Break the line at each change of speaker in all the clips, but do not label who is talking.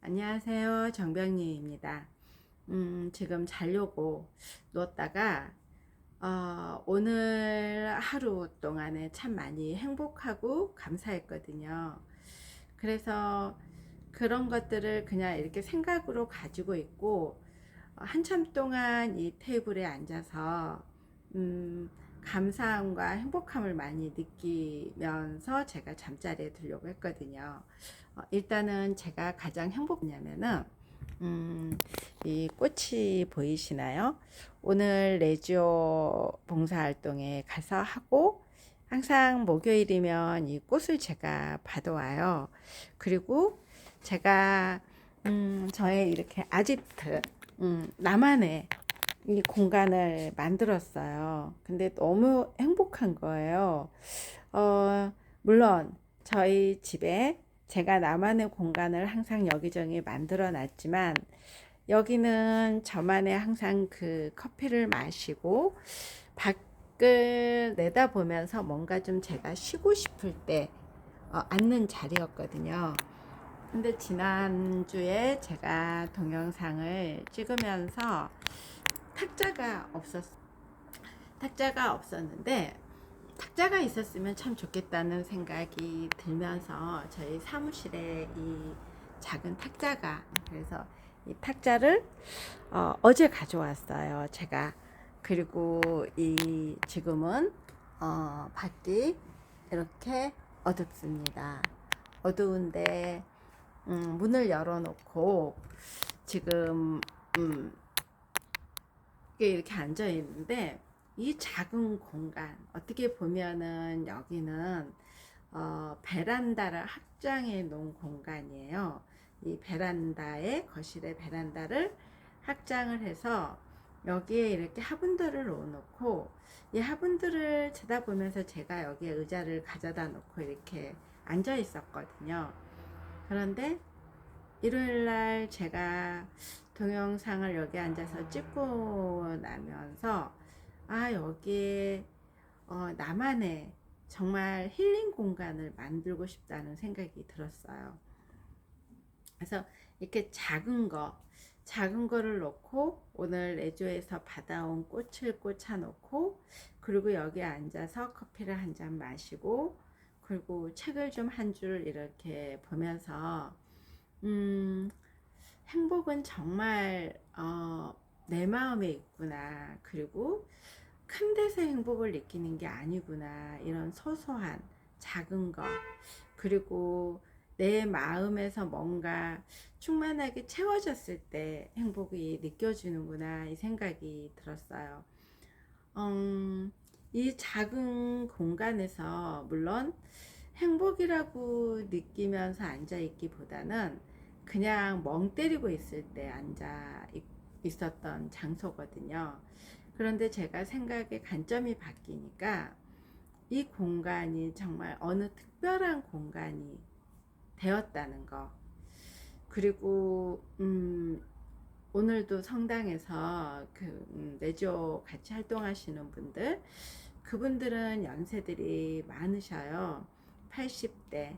안녕하세요. 정병리입니다. 지금 자려고 누웠다가 오늘 하루 동안에 참 많이 행복하고 감사했거든요. 그래서 그런 것들을 그냥 이렇게 생각으로 가지고 있고 한참 동안 이 테이블에 앉아서 음, 감사함과 행복함을 많이 느끼면서 제가 잠자리에 들려고 했거든요. 일단은 제가 가장 행복했냐면은 이 꽃이 보이시나요? 오늘 레지오 봉사활동에 가서 하고 항상 목요일이면 이 꽃을 제가 받아와요. 그리고 제가 저의 이렇게 아지트 나만의 이 공간을 만들었어요. 근데 너무 행복한 거예요. 물론 저희 집에 제가 나만의 공간을 항상 여기저기 만들어 놨지만 여기는 저만의 항상 그 커피를 마시고 밖을 내다보면서 뭔가 좀 제가 쉬고 싶을 때 앉는 자리였거든요. 근데 지난주에 제가 동영상을 찍으면서 탁자가 없었 탁자가 없었는데 탁자가 있었으면 참 좋겠다는 생각이 들면서 저희 사무실에 이 작은 탁자가, 그래서 이 탁자를 어제 가져왔어요 제가. 그리고 이 지금은 밖이 이렇게 어둡습니다. 어두운데 문을 열어놓고 지금 이렇게 앉아 있는데, 이 작은 공간 어떻게 보면은 여기는 베란다를 확장해 놓은 공간이에요. 이 베란다에, 거실의 베란다를 확장을 해서 여기에 이렇게 화분들을 놓고 이 화분들을 쳐다보면서 제가 여기에 의자를 가져다 놓고 이렇게 앉아 있었거든요. 그런데 일요일날 제가 동영상을 여기 앉아서 찍고 나면서 여기에 나만의 정말 힐링 공간을 만들고 싶다는 생각이 들었어요. 그래서 이렇게 작은 거를 놓고 오늘 레조에서 받아온 꽃을 꽂아 놓고, 그리고 여기 앉아서 커피를 한 잔 마시고, 그리고 책을 좀 한 줄 이렇게 보면서 행복은 정말 내 마음에 있구나. 그리고 큰 데서 행복을 느끼는 게 아니구나. 이런 소소한 작은 것, 그리고 내 마음에서 뭔가 충만하게 채워졌을 때 행복이 느껴지는구나, 이 생각이 들었어요. 이 작은 공간에서 물론 행복이라고 느끼면서 앉아 있기보다는 그냥 멍 때리고 있을 때 앉아 있었던 장소거든요. 그런데 제가 생각의 관점이 바뀌니까 이 공간이 정말 어느 특별한 공간이 되었다는 거. 그리고 오늘도 성당에서 내조 같이 활동하시는 분들, 그분들은 연세들이 많으셔요. 80대,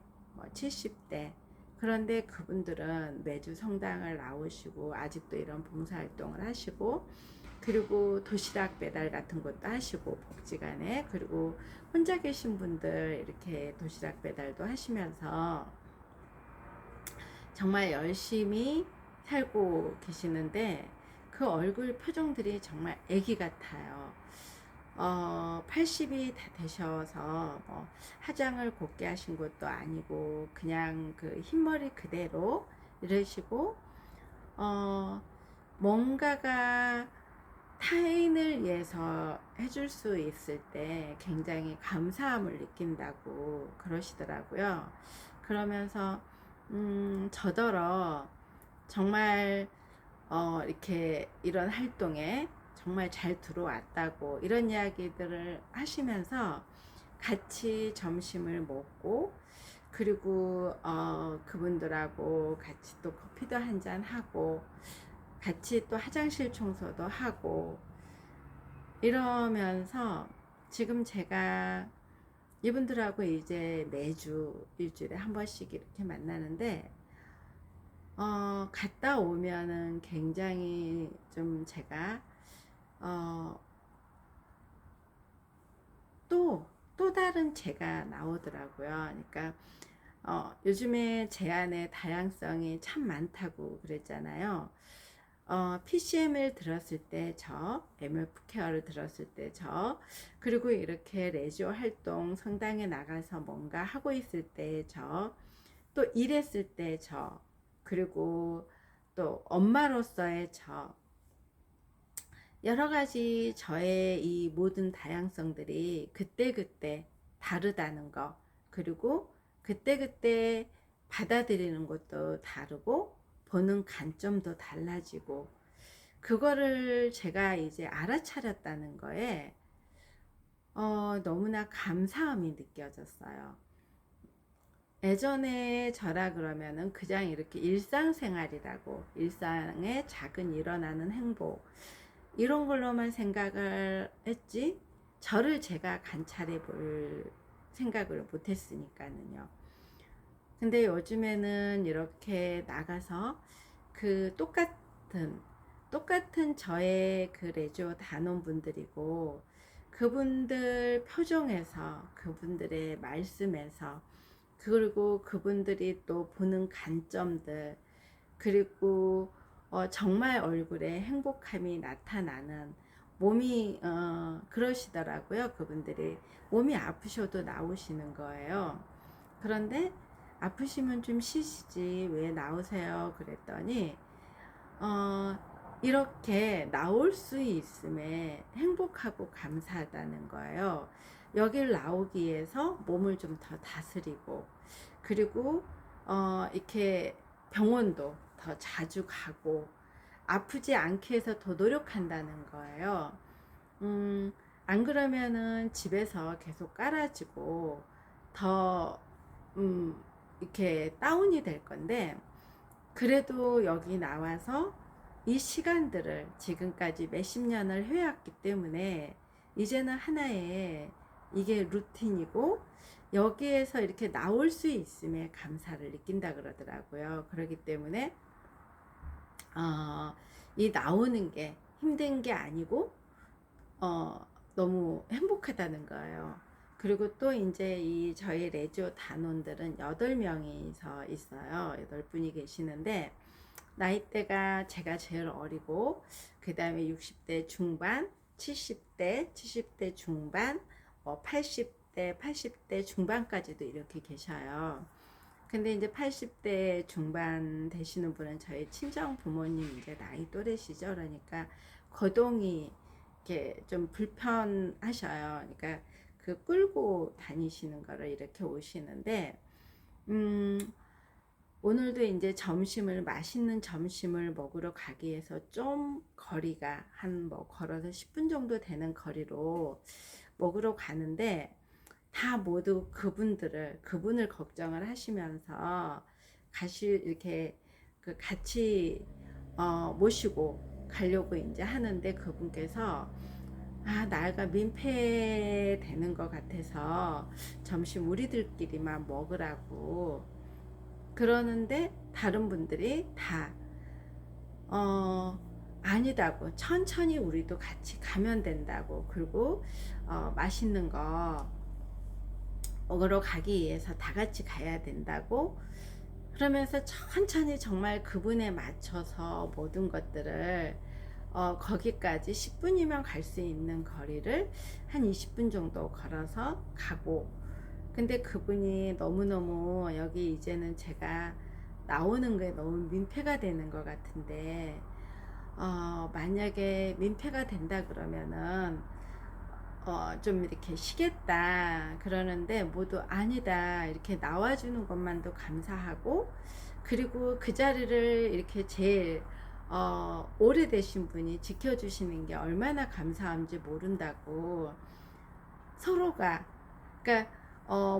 70대. 그런데 그분들은 매주 성당을 나오시고 아직도 이런 봉사활동을 하시고, 그리고 도시락 배달 같은 것도 하시고 복지관에, 그리고 혼자 계신 분들 이렇게 도시락 배달도 하시면서 정말 열심히 살고 계시는데, 그 얼굴 표정들이 정말 애기 같아요. 80이 다 되셔서 화장을 곱게 하신 것도 아니고 그냥 그 흰머리 그대로 이러시고, 뭔가가 타인을 위해서 해줄 수 있을 때 굉장히 감사함을 느낀다고 그러시더라고요. 그러면서 저더러 정말 이렇게 이런 활동에 정말 잘 들어왔다고 이런 이야기들을 하시면서 같이 점심을 먹고, 그리고 그분들하고 같이 또 커피도 한잔 하고 같이 또 화장실 청소도 하고 이러면서, 지금 제가 이분들하고 이제 매주 일주일에 한 번씩 이렇게 만나는데 갔다 오면은 굉장히 좀 제가 어, 또, 또 다른 제가 나오더라고요. 그러니까 요즘에 제 안에 다양성이 참 많다고 그랬잖아요. PCM을 들었을 때 MF 케어를 들었을 때 그리고 이렇게 레지오 활동 성당에 나가서 뭔가 하고 있을 때 또 일했을 때 그리고 또 엄마로서의 여러 가지 저의 이 모든 다양성들이 그때그때 다르다는 거, 그리고 그때그때 받아들이는 것도 다르고 보는 관점도 달라지고, 그거를 제가 이제 알아차렸다는 거에 너무나 감사함이 느껴졌어요. 예전에 저라 그러면은 그냥 이렇게 일상생활이라고, 일상의 작은 일어나는 행복 이런 걸로만 생각을 했지, 저를 제가 관찰해 볼 생각을 못 했으니까는요. 근데 요즘에는 이렇게 나가서 그 똑같은 저의 그 레지오 단원분들이고, 그분들 표정에서, 그분들의 말씀에서, 그리고 그분들이 또 보는 관점들, 그리고 정말 얼굴에 행복함이 나타나는, 몸이 그러시더라고요. 그분들이 몸이 아프셔도 나오시는 거예요. 그런데 아프시면 좀 쉬시지 왜 나오세요 그랬더니 어, 이렇게 나올 수 있음에 행복하고 감사하다는 거예요. 여길 나오기 위해서 몸을 좀 더 다스리고, 그리고 이렇게 병원도 더 자주 가고 아프지 않게 해서 더 노력한다는 거예요. 음, 안 그러면은 집에서 계속 깔아지고 더 이렇게 다운이 될 건데, 그래도 여기 나와서 이 시간들을 지금까지 몇십 년을 해왔기 때문에 이제는 하나의 이게 루틴이고, 여기에서 이렇게 나올 수 있음에 감사를 느낀다 그러더라고요. 그렇기 때문에 이 나오는 게 힘든 게 아니고 너무 행복하다는 거예요. 그리고 또 이제 이 저희 레지오 단원들은 8명이서 있어요. 8분이 계시는데, 나이대가 제가 제일 어리고, 그 다음에 60대 중반, 70대 중반, 80대 중반까지도 이렇게 계셔요. 근데 이제 80대 중반 되시는 분은 저희 친정 부모님 이제 나이 또래시죠. 그러니까 거동이 이렇게 좀 불편하셔요. 그러니까 그 끌고 다니시는 거를 이렇게 오시는데, 음, 오늘도 이제 맛있는 점심을 먹으러 가기 위해서 좀 거리가 한 뭐 걸어서 10분 정도 되는 거리로 먹으러 가는데, 다 모두 그분을 걱정을 하시면서 이렇게 그 같이 모시고 가려고 이제 하는데, 그분께서 나이가 민폐되는 것 같아서 점심 우리들끼리만 먹으라고 그러는데, 다른 분들이 다 아니다고, 천천히 우리도 같이 가면 된다고, 그리고 맛있는 거 먹으러 가기 위해서 다 같이 가야 된다고, 그러면서 천천히 정말 그분에 맞춰서 모든 것들을 거기까지 10분이면 갈 수 있는 거리를 한 20분 정도 걸어서 가고, 근데 그분이 너무너무 여기 이제는 제가 나오는 게 너무 민폐가 되는 것 같은데, 만약에 민폐가 된다 그러면은 좀 이렇게 쉬겠다 그러는데, 모두 아니다 이렇게 나와주는 것만도 감사하고, 그리고 그 자리를 이렇게 제일 오래되신 분이 지켜주시는 게 얼마나 감사한지 모른다고, 서로가. 그러니까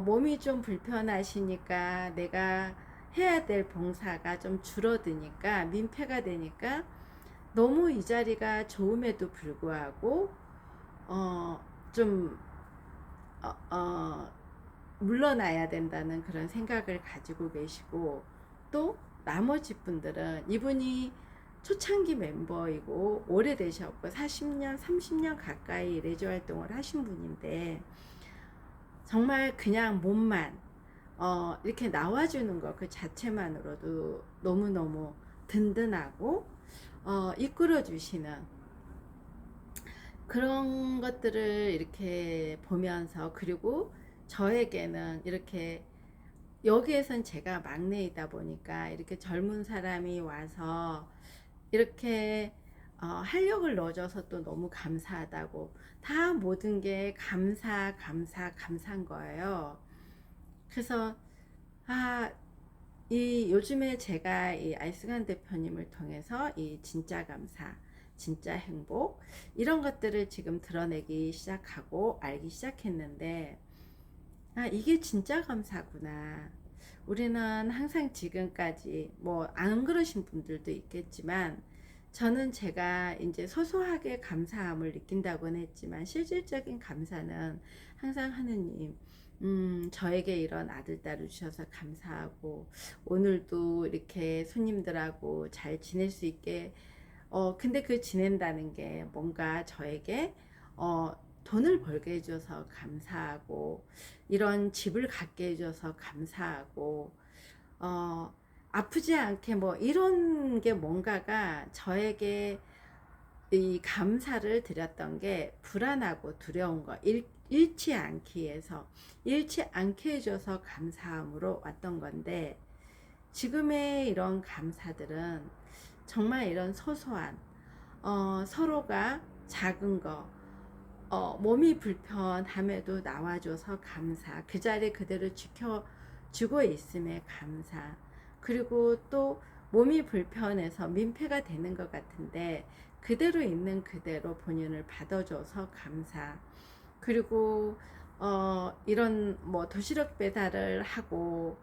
몸이 좀 불편하시니까 내가 해야 될 봉사가 좀 줄어드니까, 민폐가 되니까 너무 이 자리가 좋음에도 불구하고 좀 물러나야 된다는 그런 생각을 가지고 계시고, 또 나머지 분들은 이분이 초창기 멤버이고 오래되셨고 40년, 30년 가까이 레저 활동을 하신 분인데 정말 그냥 몸만 이렇게 나와주는 것 그 자체만으로도 너무너무 든든하고 이끌어 주시는 그런 것들을 이렇게 보면서, 그리고 저에게는 이렇게 여기에선 제가 막내이다 보니까 이렇게 젊은 사람이 와서 이렇게 활력을 넣어줘서 또 너무 감사하다고, 다 모든 게 감사한 거예요. 그래서 이 요즘에 제가 이 알승한 대표님을 통해서 이 진짜 감사, 진짜 행복 이런 것들을 지금 드러내기 시작하고 알기 시작했는데, 이게 진짜 감사구나. 우리는 항상 지금까지 뭐 안 그러신 분들도 있겠지만, 저는 제가 이제 소소하게 감사함을 느낀다고는 했지만 실질적인 감사는 항상 하느님, 저에게 이런 아들 딸을 주셔서 감사하고, 오늘도 이렇게 손님들하고 잘 지낼 수 있게, 근데 그 지낸다는 게 뭔가 저에게 돈을 벌게 해줘서 감사하고, 이런 집을 갖게 해줘서 감사하고, 어, 아프지 않게 뭐 이런 게 뭔가가 저에게 이 감사를 드렸던 게 불안하고 두려운 거 잃지 않기 위해서, 잃지 않게 해줘서 감사함으로 왔던 건데, 지금의 이런 감사들은 정말 이런 소소한 서로가 작은 거, 몸이 불편함에도 나와줘서 감사, 그 자리 그대로 지켜주고 있음에 감사, 그리고 또 몸이 불편해서 민폐가 되는 것 같은데 그대로 있는 그대로 본인을 받아줘서 감사, 그리고 이런 뭐 도시락 배달을 하고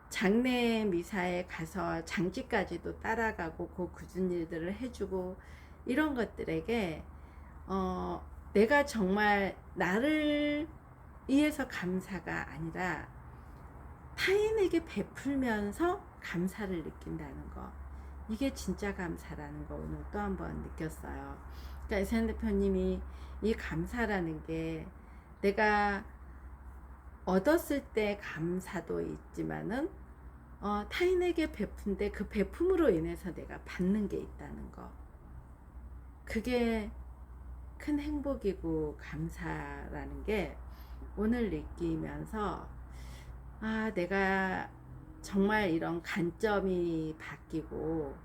장례 미사에 가서 장지까지도 따라가고 그 굳은 일들을 해주고, 이런 것들에게 내가 정말 나를 위해서 감사가 아니라 타인에게 베풀면서 감사를 느낀다는 거, 이게 진짜 감사라는 거 오늘 또 한 번 느꼈어요. 그러니까 이세현 대표님이 이 감사라는 게 내가 얻었을 때 감사도 있지만은 타인에게 베푼데 그 베품으로 인해서 내가 받는 게 있다는 거, 그게 큰 행복이고 감사라는 게 오늘 느끼면서, 내가 정말 이런 관점이 바뀌고,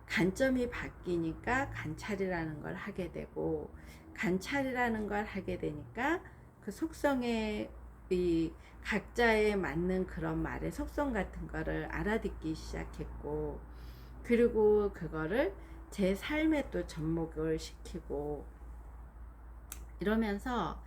관점이 바뀌니까 관찰이라는 걸 하게 되고, 관찰이라는 걸 하게 되니까 그 속성의 이 각자에 맞는 그런 말의 속성 같은 거를 알아듣기 시작했고, 그리고 그거를 제 삶에 또 접목을 시키고, 이러면서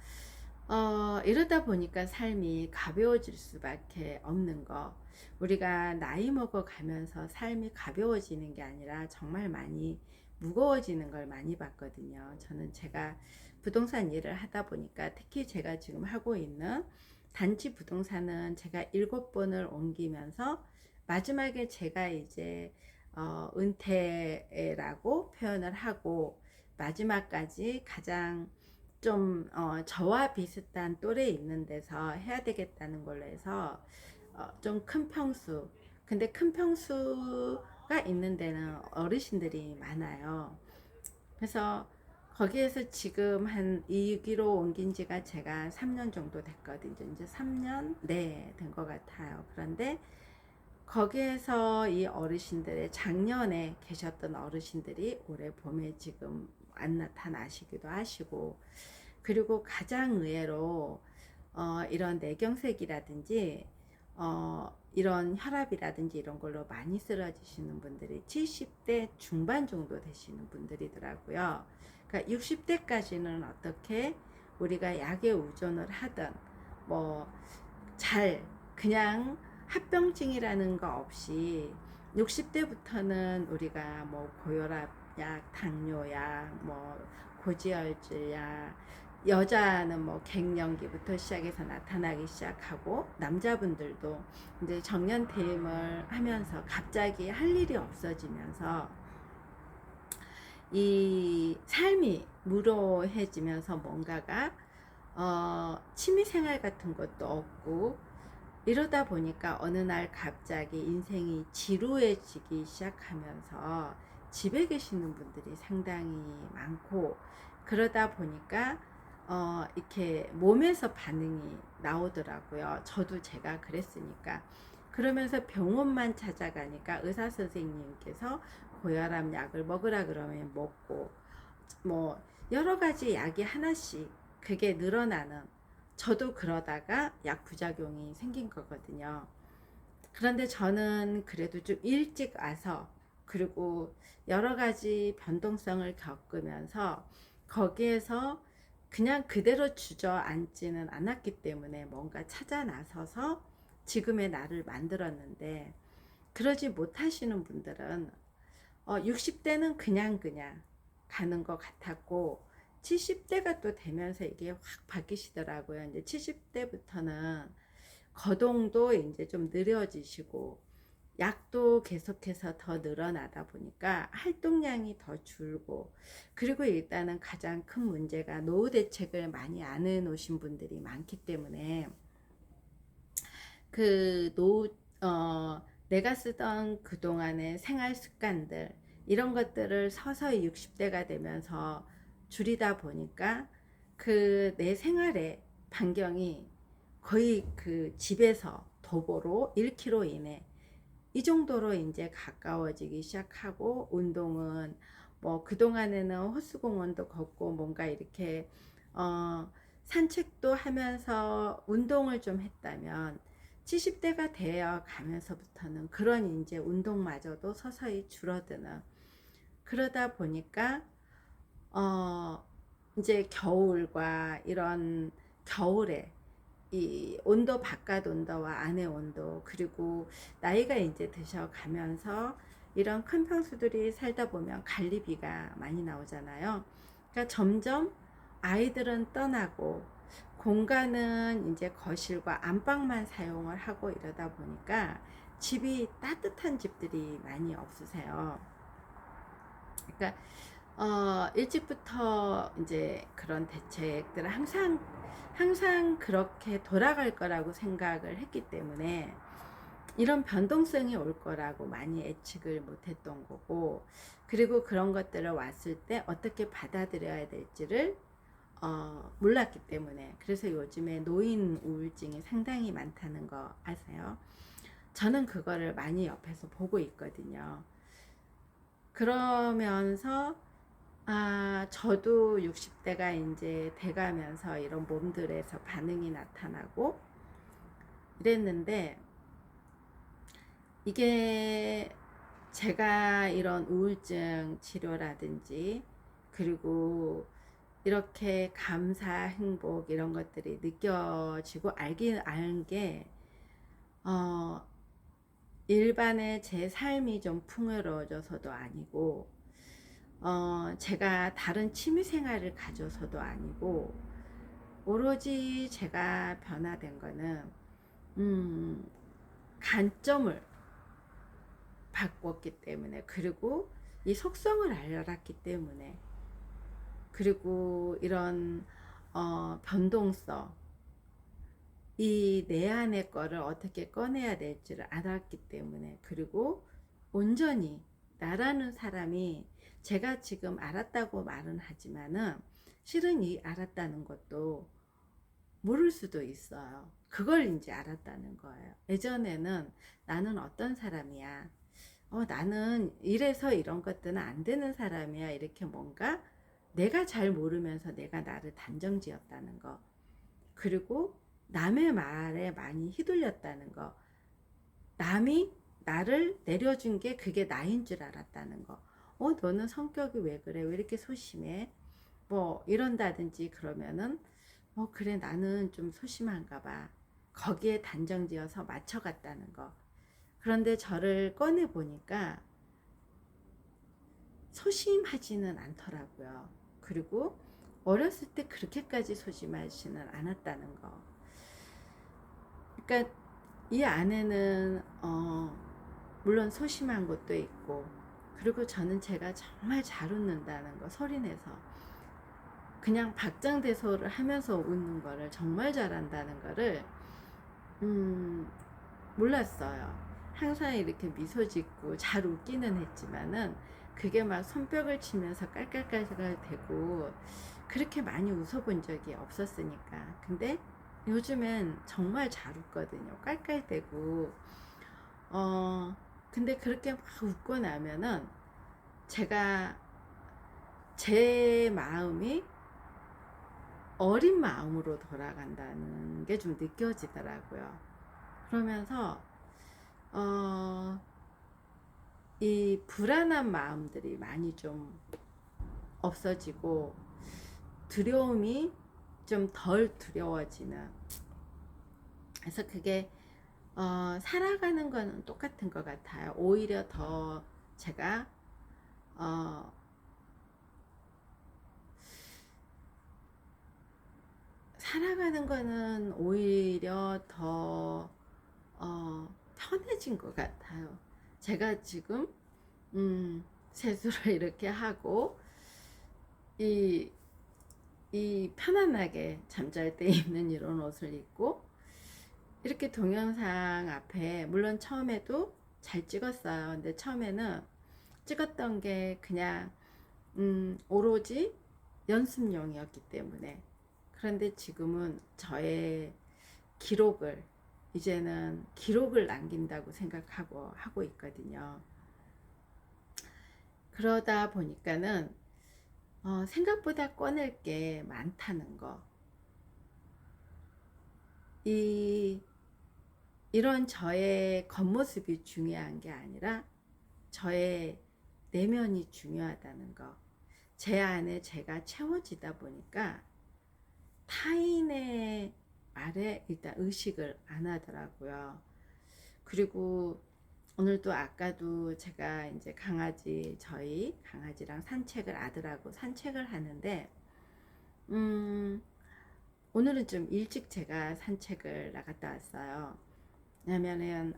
이러다 보니까 삶이 가벼워질 수밖에 없는 거, 우리가 나이 먹어 가면서 삶이 가벼워지는 게 아니라 정말 많이 무거워지는 걸 많이 봤거든요. 저는 제가 부동산 일을 하다 보니까, 특히 제가 지금 하고 있는 단지 부동산은 제가 7번을 옮기면서 마지막에 제가 이제 은퇴라고 표현을 하고, 마지막까지 가장 좀 저와 비슷한 또래 있는 데서 해야 되겠다는 걸로 해서 좀 큰 평수, 근데 큰 평수가 있는 데는 어르신들이 많아요. 그래서 거기에서 지금 한 2기로 옮긴 지가 제가 3년 정도 됐거든요. 이제 3년 네 된 것 같아요. 그런데 거기에서 이 어르신들의, 작년에 계셨던 어르신들이 올해 봄에 지금 안 나타나시기도 하시고, 그리고 가장 의외로 이런 뇌경색이라든지 이런 혈압이라든지 이런 걸로 많이 쓰러지시는 분들이 70대 중반 정도 되시는 분들이더라고요. 그러니까 60대까지는 어떻게 우리가 약에 의존을 하든 뭐 잘 그냥 합병증이라는 거 없이, 60대부터는 우리가 뭐 고혈압약, 당뇨약, 뭐 고지혈증약, 여자는 뭐 갱년기부터 시작해서 나타나기 시작하고, 남자분들도 이제 정년퇴임을 하면서 갑자기 할 일이 없어지면서 이 삶이 무료해지면서 뭔가가 취미생활 같은 것도 없고, 이러다 보니까 어느 날 갑자기 인생이 지루해지기 시작하면서 집에 계시는 분들이 상당히 많고, 그러다 보니까 이렇게 몸에서 반응이 나오더라고요. 저도 제가 그랬으니까. 그러면서 병원만 찾아가니까 의사 선생님께서 고혈압 약을 먹으라 그러면 먹고, 뭐 여러 가지 약이 하나씩 그게 늘어나는, 저도 그러다가 약 부작용이 생긴 거거든요. 그런데 저는 그래도 좀 일찍 와서, 그리고 여러 가지 변동성을 겪으면서 거기에서 그냥 그대로 주저앉지는 않았기 때문에 뭔가 찾아 나서서 지금의 나를 만들었는데, 그러지 못하시는 분들은 60대는 그냥 가는 것 같았고, 70대가 또 되면서 이게 확 바뀌시더라고요. 이제 70대부터는 거동도 이제 좀 느려지시고, 약도 계속해서 더 늘어나다 보니까 활동량이 더 줄고, 그리고 일단은 가장 큰 문제가 노후 대책을 많이 안 해놓으신 분들이 많기 때문에, 그 내가 쓰던 그동안의 생활 습관들, 이런 것들을 서서히 60대가 되면서 줄이다 보니까 그 내 생활의 반경이 거의 그 집에서 도보로 1km 이내, 이 정도로 이제 가까워지기 시작하고, 운동은 뭐 그동안에는 호수공원도 걷고 뭔가 이렇게 산책도 하면서 운동을 좀 했다면, 70대가 되어 가면서부터는 그런 이제 운동마저도 서서히 줄어드는, 그러다 보니까 이제 겨울과 이런 겨울에 이 온도, 바깥 온도와 안의 온도, 그리고 나이가 이제 드셔 가면서 이런 큰 평수들이 살다 보면 관리비가 많이 나오잖아요. 그러니까 점점 아이들은 떠나고 공간은 이제 거실과 안방만 사용을 하고, 이러다 보니까 집이 따뜻한 집들이 많이 없으세요. 그러니까 일찍부터 이제 그런 대책들을 항상 그렇게 돌아갈 거라고 생각을 했기 때문에 이런 변동성이 올 거라고 많이 예측을 못했던 거고, 그리고 그런 것들을 왔을 때 어떻게 받아들여야 될지를 몰랐기 때문에, 그래서 요즘에 노인 우울증이 상당히 많다는 거 아세요? 저는 그거를 많이 옆에서 보고 있거든요. 그러면서 저도 60대가 이제 돼가면서 이런 몸들에서 반응이 나타나고 이랬는데, 이게 제가 이런 우울증 치료라든지, 그리고 이렇게 감사, 행복, 이런 것들이 느껴지고 알게 일반의 제 삶이 좀 풍요로워져서도 아니고, 제가 다른 취미 생활을 가져서도 아니고, 오로지 제가 변화된 거는 관점을 바꿨기 때문에, 그리고 이 속성을 알았기 때문에, 그리고 이런 변동성, 이 내 안의 거를 어떻게 꺼내야 될지를 알았기 때문에, 그리고 온전히 나라는 사람이, 제가 지금 알았다고 말은 하지만은 실은 이 알았다는 것도 모를 수도 있어요. 그걸 이제 알았다는 거예요. 예전에는 나는 어떤 사람이야, 나는 이래서 이런 것들은 안 되는 사람이야, 이렇게 뭔가 내가 잘 모르면서 내가 나를 단정 지었다는 거, 그리고 남의 말에 많이 휘둘렸다는 거, 남이 나를 내려준 게 그게 나인 줄 알았다는 거, 너는 성격이 왜 그래, 왜 이렇게 소심해, 뭐 이런다든지, 그러면은 그래, 나는 좀 소심한가 봐, 거기에 단정 지어서 맞춰갔다는 거. 그런데 저를 꺼내 보니까 소심하지는 않더라고요. 그리고 어렸을 때 그렇게까지 소심하지는 않았다는 거. 그러니까 이 안에는 물론 소심한 것도 있고, 그리고 저는 제가 정말 잘 웃는다는 거, 소리내서 그냥 박장대소를 하면서 웃는 거를 정말 잘한다는 거를 몰랐어요. 항상 이렇게 미소 짓고 잘 웃기는 했지만은 그게 막 손뼉을 치면서 깔깔깔깔 대고 그렇게 많이 웃어본 적이 없었으니까. 근데 요즘엔 정말 잘 웃거든요. 깔깔대고. 근데 그렇게 막 웃고 나면은 제가 제 마음이 어린 마음으로 돌아간다는 게 좀 느껴지더라고요. 그러면서 이 불안한 마음들이 많이 좀 없어지고 두려움이 좀 덜 두려워지는. 그래서 그게 살아가는 거는 똑같은 것 같아요. 오히려 더 제가 살아가는 거는 오히려 더 편해진 것 같아요. 제가 지금 세수를 이렇게 하고 이 편안하게 잠잘 때 입는 이런 옷을 입고 이렇게 동영상 앞에, 물론 처음에도 잘 찍었어요. 근데 처음에는 찍었던 게 그냥 오로지 연습용이었기 때문에. 그런데 지금은 저의 기록을, 이제는 기록을 남긴다고 생각하고 하고 있거든요. 그러다 보니까는 생각보다 꺼낼 게 많다는 거. 이런 저의 겉모습이 중요한 게 아니라 저의 내면이 중요하다는 거. 제 안에 제가 채워지다 보니까 타인의 말에 일단 의식을 안 하더라고요. 그리고 오늘도 아까도 제가 이제 저희 강아지랑 산책을, 아들하고 산책을 하는데 오늘은 좀 일찍 제가 산책을 나갔다 왔어요. 왜냐면은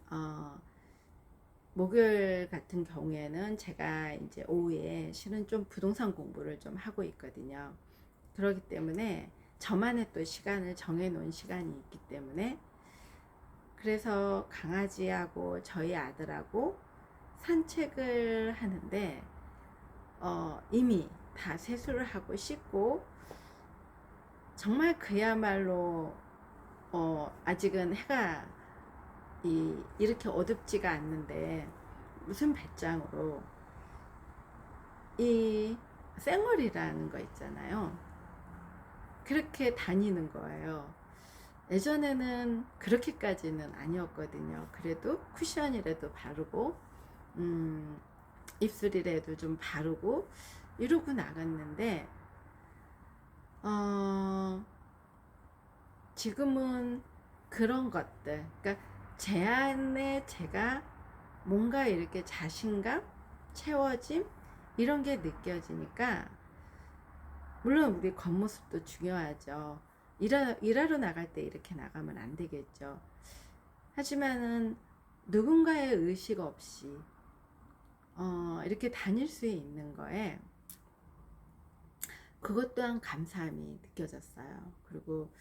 목요일 같은 경우에는 제가 이제 오후에 실은 좀 부동산 공부를 좀 하고 있거든요. 그렇기 때문에 저만의 또 시간을 정해 놓은 시간이 있기 때문에, 그래서 강아지하고 저희 아들하고 산책을 하는데 이미 다 세수를 하고 씻고, 정말 그야말로 아직은 해가 이렇게 어둡지가 않는데 무슨 배짱으로 이 쌩얼이라는 거 있잖아요. 그렇게 다니는 거예요. 예전에는 그렇게까지는 아니었거든요. 그래도 쿠션이라도 바르고 입술이라도 좀 바르고 이러고 나갔는데 지금은 그런 것들, 그러니까 제 안에 제가 뭔가 이렇게 자신감, 채워짐 이런 게 느껴지니까, 물론 우리 겉모습도 중요하죠. 일하러 나갈 때 이렇게 나가면 안 되겠죠. 하지만은 누군가의 의식 없이 이렇게 다닐 수 있는 거에 그것 또한 감사함이 느껴졌어요. 그리고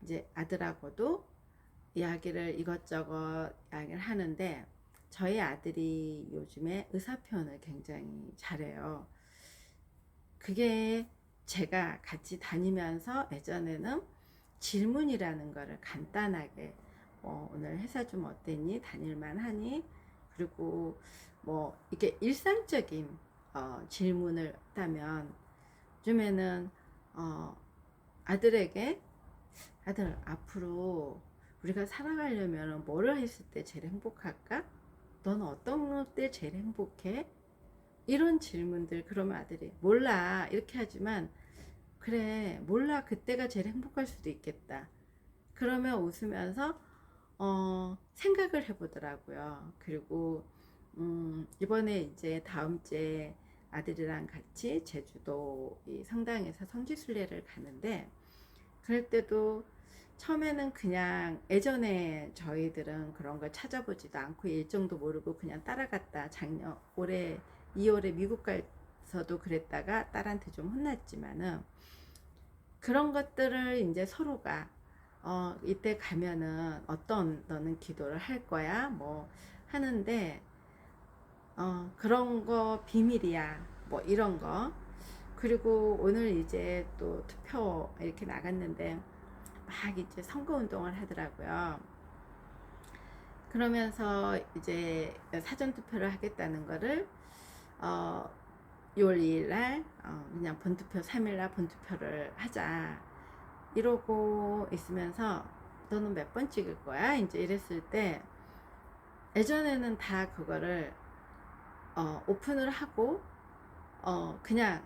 이제 아들하고도 이야기를 이것저것 이야기를 하는데, 저희 아들이 요즘에 의사 표현을 굉장히 잘해요. 그게 제가 같이 다니면서 예전에는 질문이라는 거를 간단하게 오늘 회사 좀 어땠니? 다닐만 하니? 그리고 뭐 이렇게 일상적인 질문을 했다면, 요즘에는 아들에게 아들 앞으로 우리가 살아가려면 뭐를 했을 때 제일 행복할까? 너는 어떤 때 제일 행복해? 이런 질문들. 그러면 아들이 몰라 이렇게 하지만, 그래 몰라 그때가 제일 행복할 수도 있겠다. 그러면 웃으면서 생각을 해보더라고요. 그리고 이번에 이제 다음 주에 아들이랑 같이 제주도 이 성당에서 성지순례를 가는데, 그럴 때도 처음에는 그냥 예전에 저희들은 그런 걸 찾아보지도 않고 일정도 모르고 그냥 따라갔다. 작년 올해 2월에 미국 가서도 그랬다가 딸한테 좀 혼났지만은, 그런 것들을 이제 서로가 이때 가면은 어떤 너는 기도를 할 거야 뭐 하는데, 그런 거 비밀이야 뭐 이런 거. 그리고 오늘 이제 또 투표 이렇게 나갔는데 막 이제 선거 운동을 하더라고요. 그러면서 이제 사전 투표를 하겠다는 거를 어 6월 2일 날 그냥 본투표 3일 날 본투표를 하자 이러고 있으면서, 너는 몇 번 찍을 거야? 이제 이랬을 때, 예전에는 다 그거를 오픈을 하고 그냥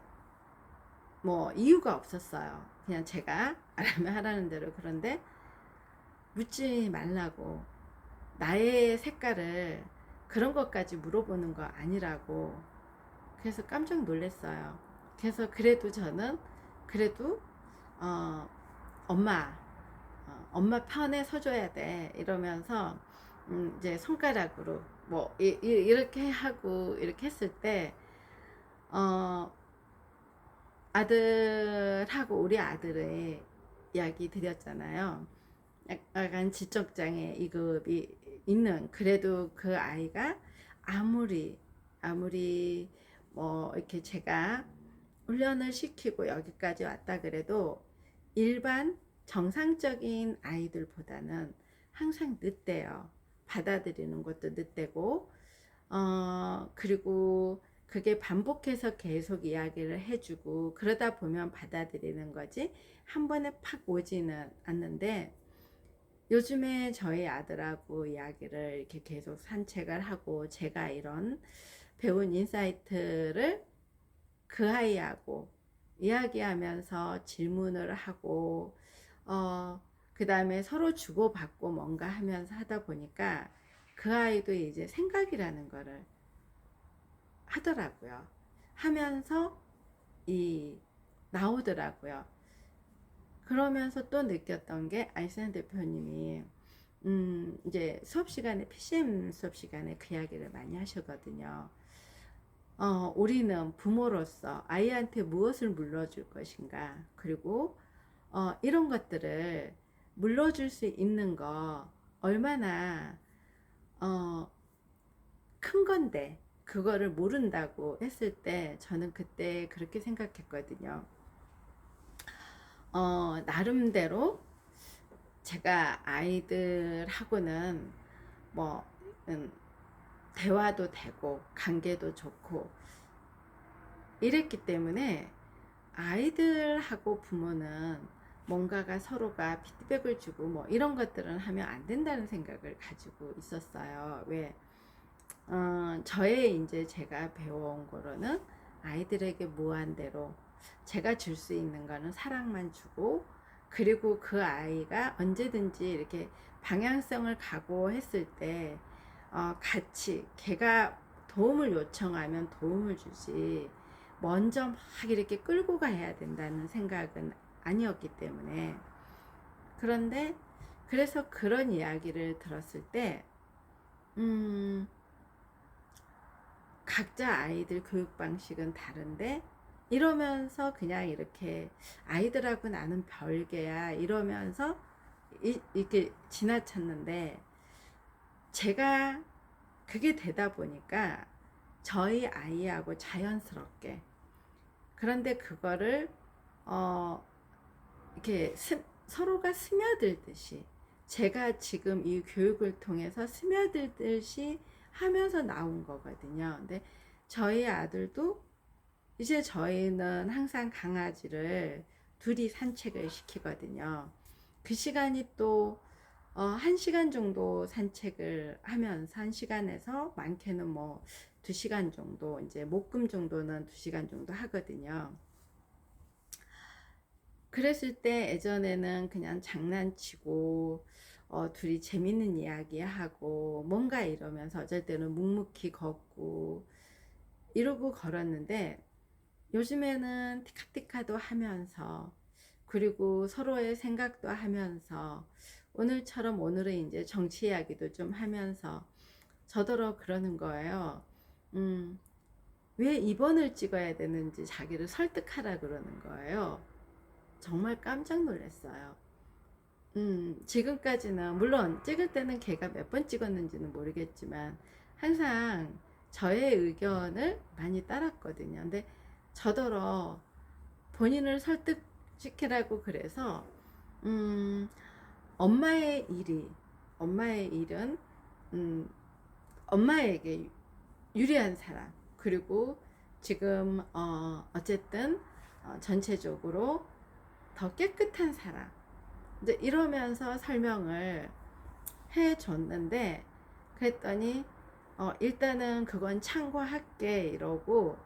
뭐 이유가 없었어요. 그냥 제가 알면 하라는 대로. 그런데 묻지 말라고, 나의 색깔을 그런 것까지 물어보는 거 아니라고. 그래서 깜짝 놀랐어요. 그래서 그래도 저는 그래도 어, 엄마 엄마 편에 서줘야 돼 이러면서 이제 손가락으로 뭐 이렇게 하고 이렇게 했을 때, 어, 아들하고 우리 아들의 이야기 드렸잖아요. 약간 지적장애 2급이 있는, 그래도 그 아이가 아무리 뭐 이렇게 제가 훈련을 시키고 여기까지 왔다 그래도 일반 정상적인 아이들보다는 항상 늦대요. 받아들이는 것도 늦대고, 그리고 그게 반복해서 계속 이야기를 해주고 그러다 보면 받아들이는 거지 한 번에 팍 오지는 않는데, 요즘에 저희 아들하고 이야기를 이렇게 계속 산책을 하고 제가 이런 배운 인사이트를 그 아이하고 이야기하면서 질문을 하고 그 다음에 서로 주고받고 뭔가 하면서 하다 보니까 그 아이도 이제 생각이라는 거를 하더라고요. 하면서 이 나오더라고요. 그러면서 또 느꼈던 게, 아이센 대표님이 이제 수업 시간에, PCM 수업 시간에 그 이야기를 많이 하시거든요. 우리는 부모로서 아이한테 무엇을 물려줄 것인가, 그리고 이런 것들을 물려줄 수 있는 거 얼마나 큰 건데 그거를 모른다고 했을 때, 저는 그때 그렇게 생각했거든요. 나름대로 제가 아이들하고는 뭐 대화도 되고 관계도 좋고 이랬기 때문에, 아이들하고 부모는 뭔가가 서로가 피드백을 주고 뭐 이런 것들은 하면 안 된다는 생각을 가지고 있었어요. 왜? 저의 이제 제가 배워온 거로는 아이들에게 무한대로 제가 줄 수 있는 거는 사랑만 주고, 그리고 그 아이가 언제든지 이렇게 방향성을 각오했을 때 같이 걔가 도움을 요청하면 도움을 주지, 먼저 막 이렇게 끌고 가야 된다는 생각은 아니었기 때문에. 그런데 그래서 그런 이야기를 들었을 때 각자 아이들 교육 방식은 다른데, 이러면서 그냥 이렇게 아이들하고 나는 별개야 이러면서 이렇게 지나쳤는데, 제가 그게 되다 보니까 저희 아이하고 자연스럽게, 그런데 그거를 이렇게 서로가 스며들듯이, 제가 지금 이 교육을 통해서 스며들듯이 하면서 나온 거거든요. 근데 저희 아들도 이제, 저희는 항상 강아지를 둘이 산책을 시키거든요. 그 시간이 또 1시간 정도 산책을 하면서, 1시간에서 많게는 뭐 2시간 정도, 이제 목금 정도는 2시간 정도 하거든요. 그랬을 때 예전에는 그냥 장난치고 둘이 재밌는 이야기하고 뭔가 이러면서 어쩔 때는 묵묵히 걷고 이러고 걸었는데 요즘에는 티카티카도 하면서 그리고 서로의 생각도 하면서 오늘처럼 오늘은 이제 정치 이야기도 좀 하면서 저더러 그러는 거예요. 음, 왜 2번을 찍어야 되는지 자기를 설득하라 그러는 거예요. 정말 깜짝 놀랐어요. 지금까지는 물론 찍을 때는 걔가 몇 번 찍었는지는 모르겠지만 항상 저의 의견을 많이 따랐거든요. 근데 저더러 본인을 설득시키라고 그래서 음, 엄마의 일이 엄마의 일은 음, 엄마에게 유리한 사람 그리고 지금 어쨌든 전체적으로 더 깨끗한 사람 이제 이러면서 설명을 해줬는데 그랬더니 일단은 그건 참고할게 이러고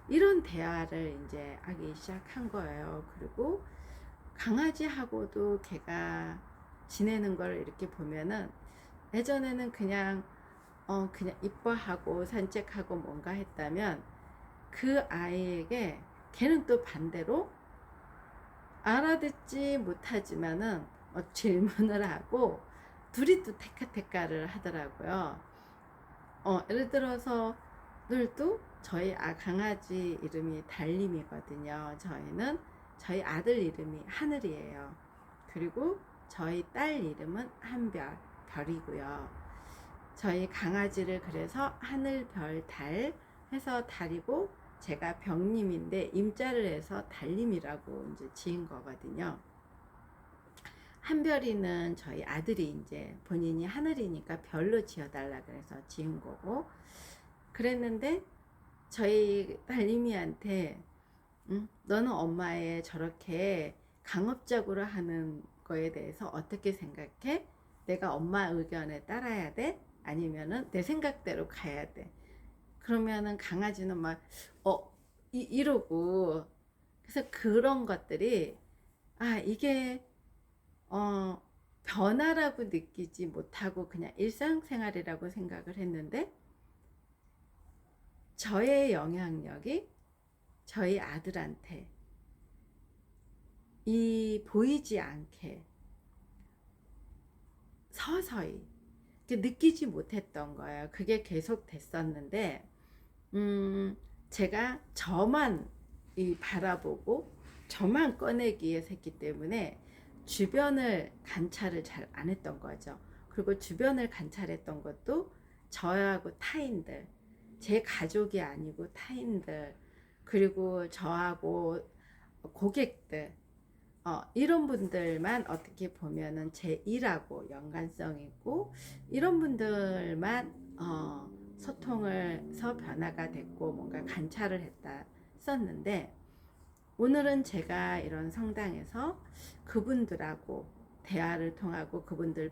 이런 대화를 이제 하기 시작한 거예요. 그리고 강아지하고도 걔가 지내는 걸 이렇게 보면은 예전에는 그냥 이뻐하고 산책하고 뭔가 했다면 그 아이에게 걔는 또 반대로 알아듣지 못하지만은 질문을 하고 둘이 또 테카테카를 하더라고요. 예를 들어서 늘도 저희 강아지 이름이 달림이거든요. 저희 아들 이름이 하늘이에요. 그리고 저희 딸 이름은 한별, 별이고요. 저희 강아지를 그래서 하늘, 별, 달 해서 달이고 제가 병님인데 임자를 해서 달림이라고 이제 지은 거거든요. 한별이는 저희 아들이 이제 본인이 하늘이니까 별로 지어달라 그래서 지은 거고 그랬는데 저희 달림이한테 너는 엄마의 저렇게 강압적으로 하는 거에 대해서 어떻게 생각해? 내가 엄마 의견에 따라야 돼? 아니면은 내 생각대로 가야 돼? 그러면은 강아지는 막 이러고 그래서 그런 것들이 이게 어 변화라고 느끼지 못하고 그냥 일상생활이라고 생각을 했는데 저의 영향력이 저희 아들한테 이 보이지 않게 서서히 느끼지 못했던 거예요. 그게 계속 됐었는데 제가 저만 바라보고 저만 꺼내기 위해서 했기 때문에 주변을 관찰을 잘 안 했던 거죠. 그리고 주변을 관찰했던 것도 저하고 타인들, 제 가족이 아니고 타인들, 그리고 저하고 고객들, 이런 분들만 어떻게 보면은 제 일하고 연관성 있고 이런 분들만 소통을서 변화가 됐고 뭔가 관찰을 했다 썼는데 오늘은 제가 이런 성당에서 그분들하고 대화를 통하고 그분들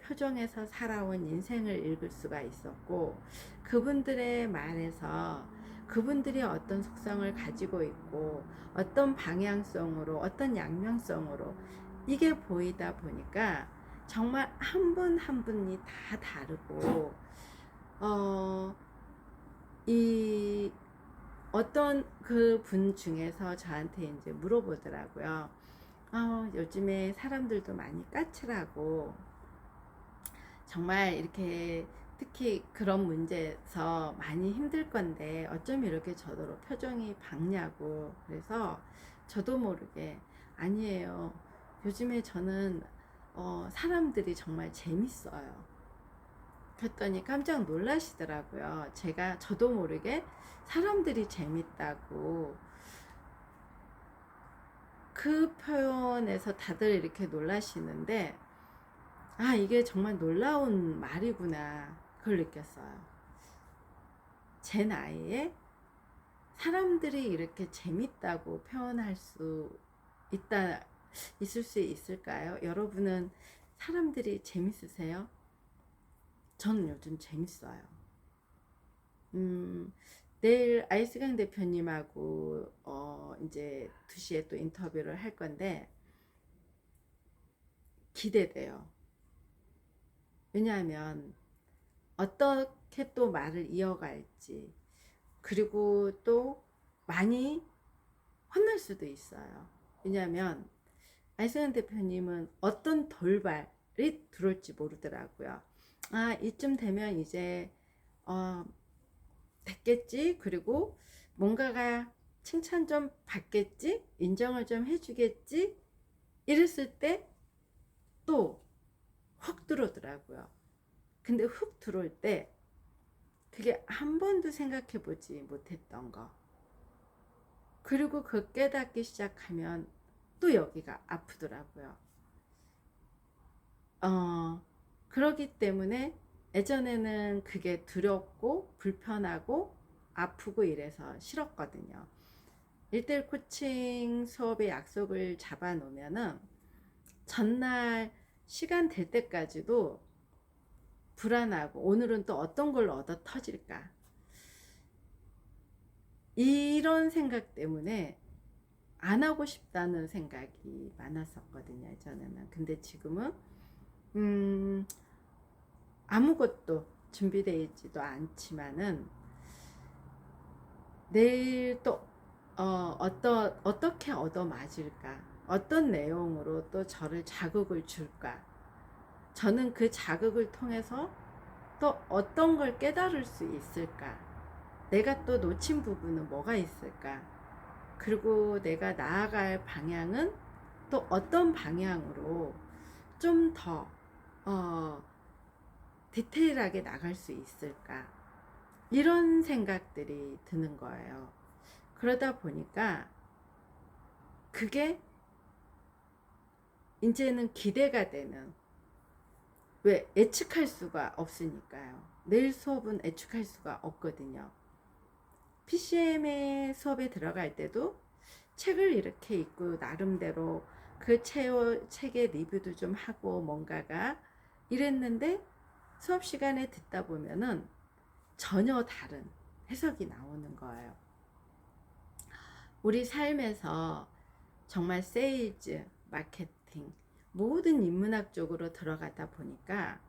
표정에서 살아온 인생을 읽을 수가 있었고 그분들의 말에서 그분들이 어떤 속성을 가지고 있고 어떤 방향성으로 어떤 양면성으로 이게 보이다 보니까 정말 한 분 한 분이 다 다르고 이 어떤 그 분 중에서 저한테 이제 물어보더라고요. 요즘에 사람들도 많이 까칠하고 정말 이렇게 특히 그런 문제에서 많이 힘들 건데 어쩜 이렇게 저더러 표정이 밝냐고 그래서 저도 모르게 아니에요. 요즘에 저는 사람들이 정말 재밌어요. 그랬더니 깜짝 놀라시더라고요. 저도 모르게 사람들이 재밌다고 그 표현에서 다들 이렇게 놀라시는데 이게 정말 놀라운 말이구나 그걸 느꼈어요. 제 나이에 사람들이 이렇게 재밌다고 표현할 수 있을 수 있을까요? 여러분은 사람들이 재밌으세요? 저는 요즘 재밌어요. 내일 아이스강 대표님하고 이제 2시에 또 인터뷰를 할 건데 기대돼요. 왜냐하면 어떻게 또 말을 이어갈지 그리고 또 많이 혼날 수도 있어요. 왜냐하면 안승환 대표님은 어떤 돌발이 들어올지 모르더라고요. 아, 이쯤 되면 이제 됐겠지. 그리고 뭔가가 칭찬 좀 받겠지. 인정을 좀 해주겠지. 이랬을 때 또 훅 들어오더라고요. 근데 훅 들어올 때 그게 한 번도 생각해 보지 못했던 거. 그리고 그 깨닫기 시작하면 또 여기가 아프더라고요. 그러기 때문에 예전에는 그게 두렵고 불편하고 아프고 이래서 싫었거든요. 1대1 코칭 수업의 약속을 잡아 놓으면은 전날 시간 될 때까지도 불안하고 오늘은 또 어떤 걸로 얻어 터질까 이런 생각 때문에 안 하고 싶다는 생각이 많았었거든요, 예전에는. 근데 지금은 아무것도 준비되어 있지도 않지만은 내일 또 어떻게 얻어맞을까, 어떤 내용으로 또 저를 자극을 줄까, 저는 그 자극을 통해서 또 어떤 걸 깨달을 수 있을까, 내가 또 놓친 부분은 뭐가 있을까, 그리고 내가 나아갈 방향은 또 어떤 방향으로 좀 더 디테일하게 나갈 수 있을까, 이런 생각들이 드는 거예요. 그러다 보니까 그게 이제는 기대가 되는, 왜 예측할 수가 없으니까요. 내일 수업은 예측할 수가 없거든요. PCM의 수업에 들어갈 때도 책을 이렇게 읽고 나름대로 그 책의 리뷰도 좀 하고 뭔가가 이랬는데 수업 시간에 듣다 보면은 전혀 다른 해석이 나오는 거예요. 우리 삶에서 정말 세일즈, 마케팅, 모든 인문학 쪽으로 들어가다 보니까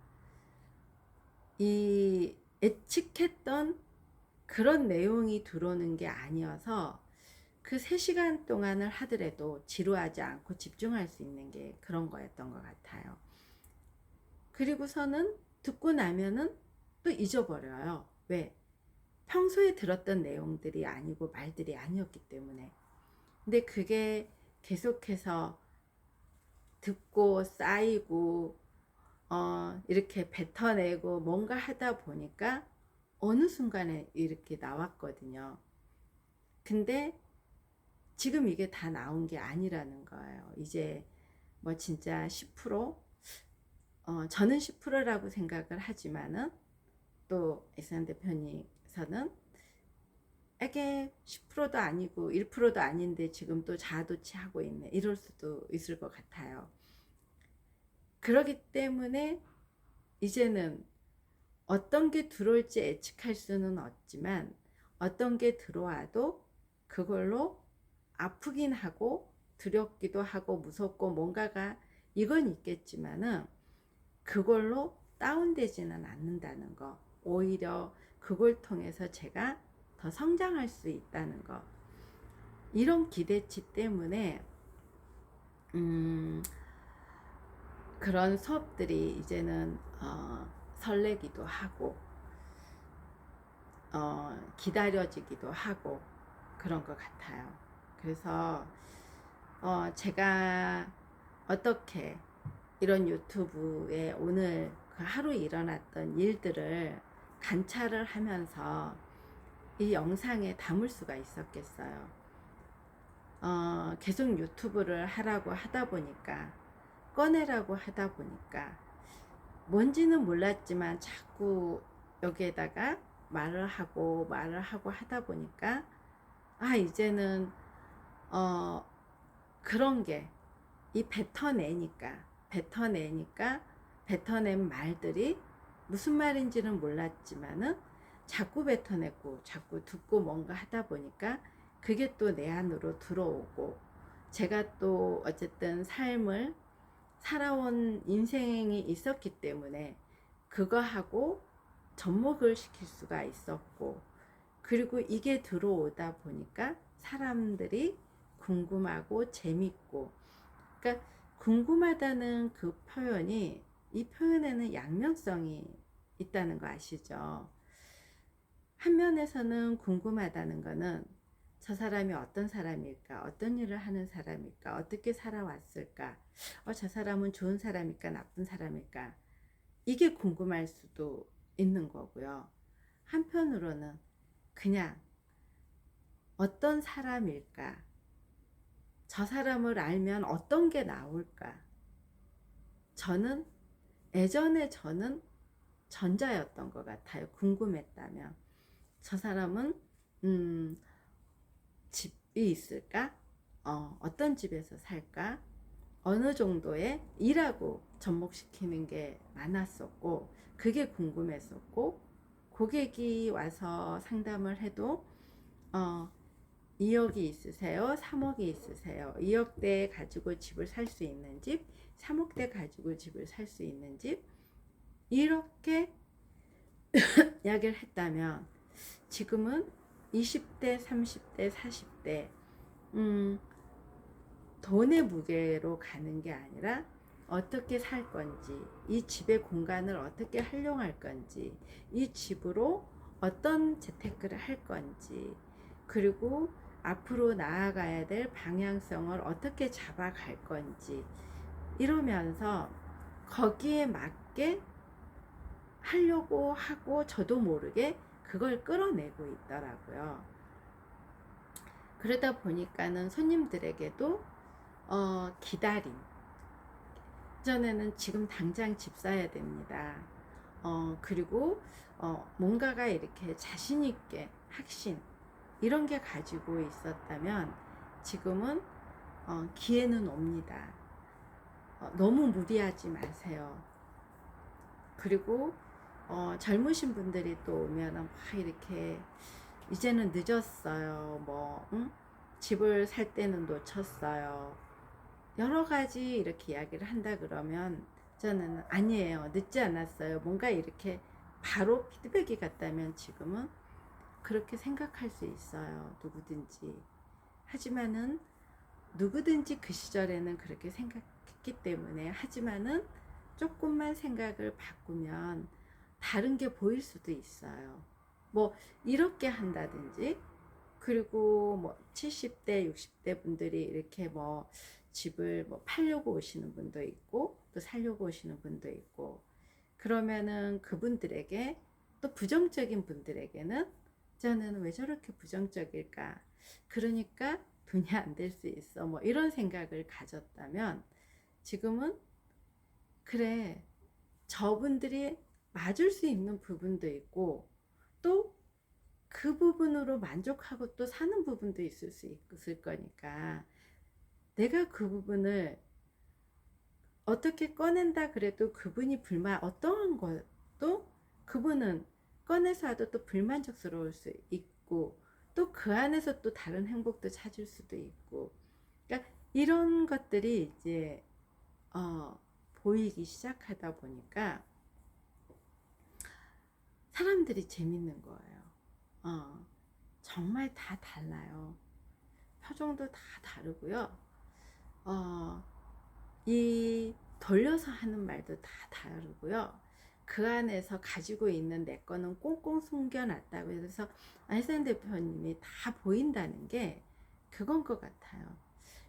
이 예측했던 그런 내용이 들어오는 게 아니어서 그 3시간 동안을 하더라도 지루하지 않고 집중할 수 있는 게 그런 거였던 것 같아요. 그리고서는 듣고 나면은 또 잊어버려요. 왜? 평소에 들었던 내용들이 아니고 말들이 아니었기 때문에. 근데 그게 계속해서 듣고 쌓이고 이렇게 뱉어내고 뭔가 하다 보니까 어느 순간에 이렇게 나왔거든요. 근데 지금 이게 다 나온 게 아니라는 거예요. 이제 뭐 진짜 10%, 저는 10%라고 생각을 하지만은 또 에산 대표님께서는 이게 10%도 아니고 1%도 아닌데 지금 또 자아도취하고 있네, 이럴 수도 있을 것 같아요. 그렇기 때문에 이제는 어떤 게 들어올지 예측할 수는 없지만 어떤 게 들어와도 그걸로 아프긴 하고 두렵기도 하고 무섭고 뭔가가 이건 있겠지만은 그걸로 다운되지는 않는다는 거, 오히려 그걸 통해서 제가 더 성장할 수 있다는 거, 이런 기대치 때문에 그런 수업들이 이제는 설레기도 하고 기다려지기도 하고 그런 것 같아요. 그래서 제가 어떻게 이런 유튜브에 오늘 그 하루 일어났던 일들을 관찰을 하면서 이 영상에 담을 수가 있었겠어요. 계속 유튜브를 하라고 하다 보니까, 꺼내라고 하다 보니까 뭔지는 몰랐지만 자꾸 여기에다가 말을 하고 하다 보니까 이제는 그런 게 이 뱉어낸 말들이 무슨 말인지는 몰랐지만은 자꾸 뱉어내고 자꾸 듣고 뭔가 하다 보니까 그게 또 내 안으로 들어오고, 제가 또 어쨌든 삶을 살아온 인생이 있었기 때문에 그거하고 접목을 시킬 수가 있었고, 그리고 이게 들어오다 보니까 사람들이 궁금하고 재밌고, 그러니까 궁금하다는 그 표현이, 이 표현에는 양면성이 있다는 거 아시죠? 한 면에서는 궁금하다는 거는 저 사람이 어떤 사람일까, 어떤 일을 하는 사람일까, 어떻게 살아왔을까, 저 사람은 좋은 사람일까, 나쁜 사람일까, 이게 궁금할 수도 있는 거고요. 한편으로는 그냥 어떤 사람일까, 저 사람을 알면 어떤 게 나올까. 저는 예전에 저는 전자였던 것 같아요. 궁금했다면 저 사람은 집이 있을까? 어떤 집에서 살까? 어느 정도의 일하고 접목시키는 게 많았었고, 그게 궁금했었고, 고객이 와서 상담을 해도 2억이 있으세요? 3억이 있으세요? 2억대 가지고 집을 살 수 있는 집, 3억대 가지고 집을 살 수 있는 집, 이렇게 이야기를 했다면, 지금은 20대, 30대, 40대 돈의 무게로 가는 게 아니라 어떻게 살 건지, 이 집의 공간을 어떻게 활용할 건지, 이 집으로 어떤 재테크를 할 건지, 그리고 앞으로 나아가야 될 방향성을 어떻게 잡아갈 건지, 이러면서 거기에 맞게 하려고 하고 저도 모르게 그걸 끌어내고 있더라고요. 그러다 보니까는 손님들에게도 기다림, 전에는 지금 당장 집 사야 됩니다. 그리고 뭔가가 이렇게 자신 있게 확신, 이런 게 가지고 있었다면 지금은 기회는 옵니다. 너무 무리하지 마세요. 그리고 젊으신 분들이 또 오면 막 이렇게 이제는 늦었어요. 뭐 집을 살 때는 놓쳤어요. 여러 가지 이렇게 이야기를 한다 그러면 저는 아니에요. 늦지 않았어요. 뭔가 이렇게 바로 피드백이 갔다면 지금은 그렇게 생각할 수 있어요. 누구든지. 하지만은 누구든지 그 시절에는 그렇게 생각했기 때문에, 하지만은 조금만 생각을 바꾸면 다른 게 보일 수도 있어요. 뭐 이렇게 한다든지, 그리고 뭐 70대, 60대 분들이 이렇게 뭐 집을 뭐 팔려고 오시는 분도 있고 또 살려고 오시는 분도 있고, 그러면은 그분들에게, 또 부정적인 분들에게는 저는 왜 저렇게 부정적일까? 그러니까 돈이 안 될 수 있어. 뭐 이런 생각을 가졌다면 지금은 그래, 저분들이 맞을 수 있는 부분도 있고 또 그 부분으로 만족하고 또 사는 부분도 있을 수 있을 거니까, 내가 그 부분을 어떻게 꺼낸다 그래도 그분이 어떠한 것도 그분은 꺼내서 하도 또 불만족스러울 수 있고, 또 그 안에서 또 다른 행복도 찾을 수도 있고, 그러니까 이런 것들이 이제 보이기 시작하다 보니까 사람들이 재밌는 거예요. 정말 다 달라요. 표정도 다 다르고요. 이 돌려서 하는 말도 다 다르고요. 그 안에서 가지고 있는 내 거는 꽁꽁 숨겨놨다고 해서 안혜선 대표님이 다 보인다는 게 그건 것 같아요.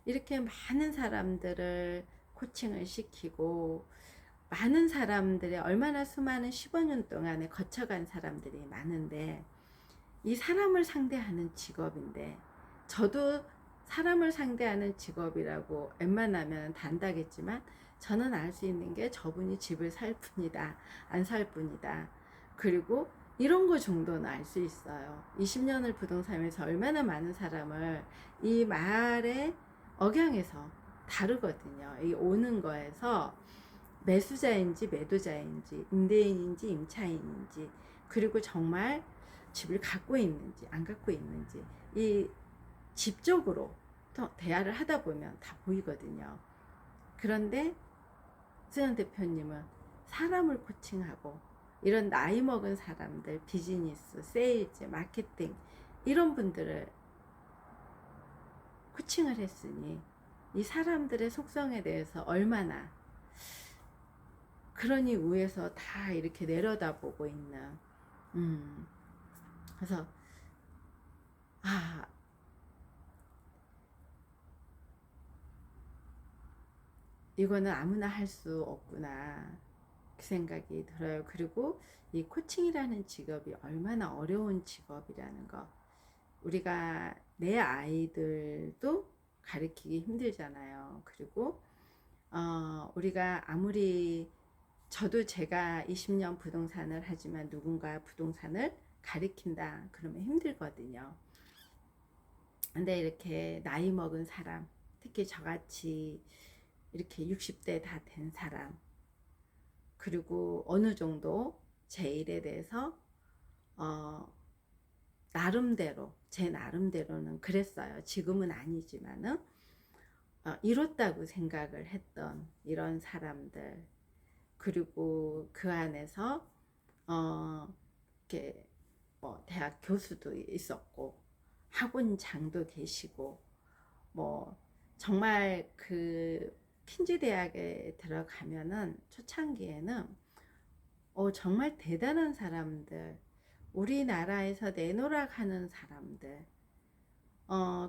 이렇게 많은 사람들을 코칭을 시키고, 많은 사람들의 얼마나 수많은 15년 동안에 거쳐간 사람들이 많은데, 이 사람을 상대하는 직업인데, 저도 사람을 상대하는 직업이라고 웬만하면 다 안다겠지만, 저는 알 수 있는 게 저분이 집을 살 뿐이다, 안 살 뿐이다. 그리고 이런 거 정도는 알 수 있어요. 20년을 부동산에서 얼마나 많은 사람을 이 말의 억양에서 다르거든요. 이 오는 거에서 매수자인지 매도자인지, 임대인인지 임차인인지, 그리고 정말 집을 갖고 있는지 안 갖고 있는지, 이 집적으로 대화를 하다 보면 다 보이거든요. 그런데 수영 대표님은 사람을 코칭하고, 이런 나이 먹은 사람들, 비즈니스, 세일즈, 마케팅, 이런 분들을 코칭을 했으니 이 사람들의 속성에 대해서 얼마나, 그러니 위에서 다 이렇게 내려다보고 있는, 그래서 아, 이거는 아무나 할 수 없구나, 그 생각이 들어요. 그리고 이 코칭이라는 직업이 얼마나 어려운 직업이라는 거, 우리가 내 아이들도 가르치기 힘들잖아요. 그리고 우리가 아무리, 저도 제가 20년 부동산을 하지만 누군가 부동산을 가르친다 그러면 힘들거든요. 근데 이렇게 나이 먹은 사람, 특히 저같이 이렇게 60대 다 된 사람, 그리고 어느 정도 제 일에 대해서 나름대로, 제 나름대로는 그랬어요. 지금은 아니지만은 이뤘다고 생각을 했던 이런 사람들, 그리고 그 안에서 이렇게 뭐 대학 교수도 있었고 학원장도 계시고, 뭐 정말 그 퀸즈 대학에 들어가면은 초창기에는 정말 대단한 사람들, 우리나라에서 내노라 하는 사람들,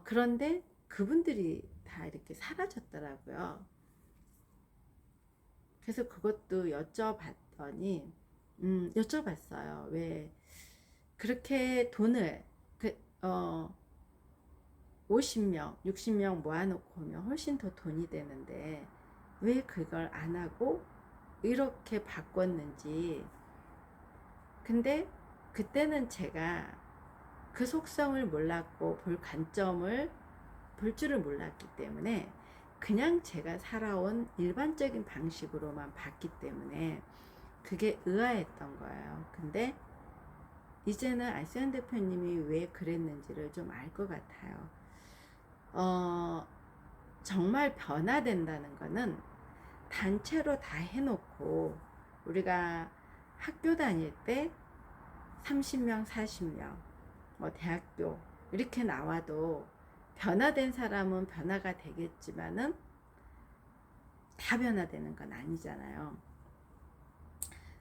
그런데 그분들이 다 이렇게 사라졌더라고요. 그래서 그것도 여쭤봤더니, 여쭤봤어요. 왜 그렇게 돈을, 50명, 60명 모아놓고 오면 훨씬 더 돈이 되는데, 왜 그걸 안 하고 이렇게 바꿨는지. 근데 그때는 제가 그 속성을 몰랐고 볼 관점을 볼 줄을 몰랐기 때문에 그냥 제가 살아온 일반적인 방식으로만 봤기 때문에 그게 의아했던 거예요. 근데 이제는 알세안 대표님이 왜 그랬는지를 좀 알 것 같아요. 정말 변화된다는 거는 단체로 다 해놓고, 우리가 학교 다닐 때 30명, 40명, 뭐 대학교 이렇게 나와도 변화된 사람은 변화가 되겠지만은 다 변화되는 건 아니잖아요.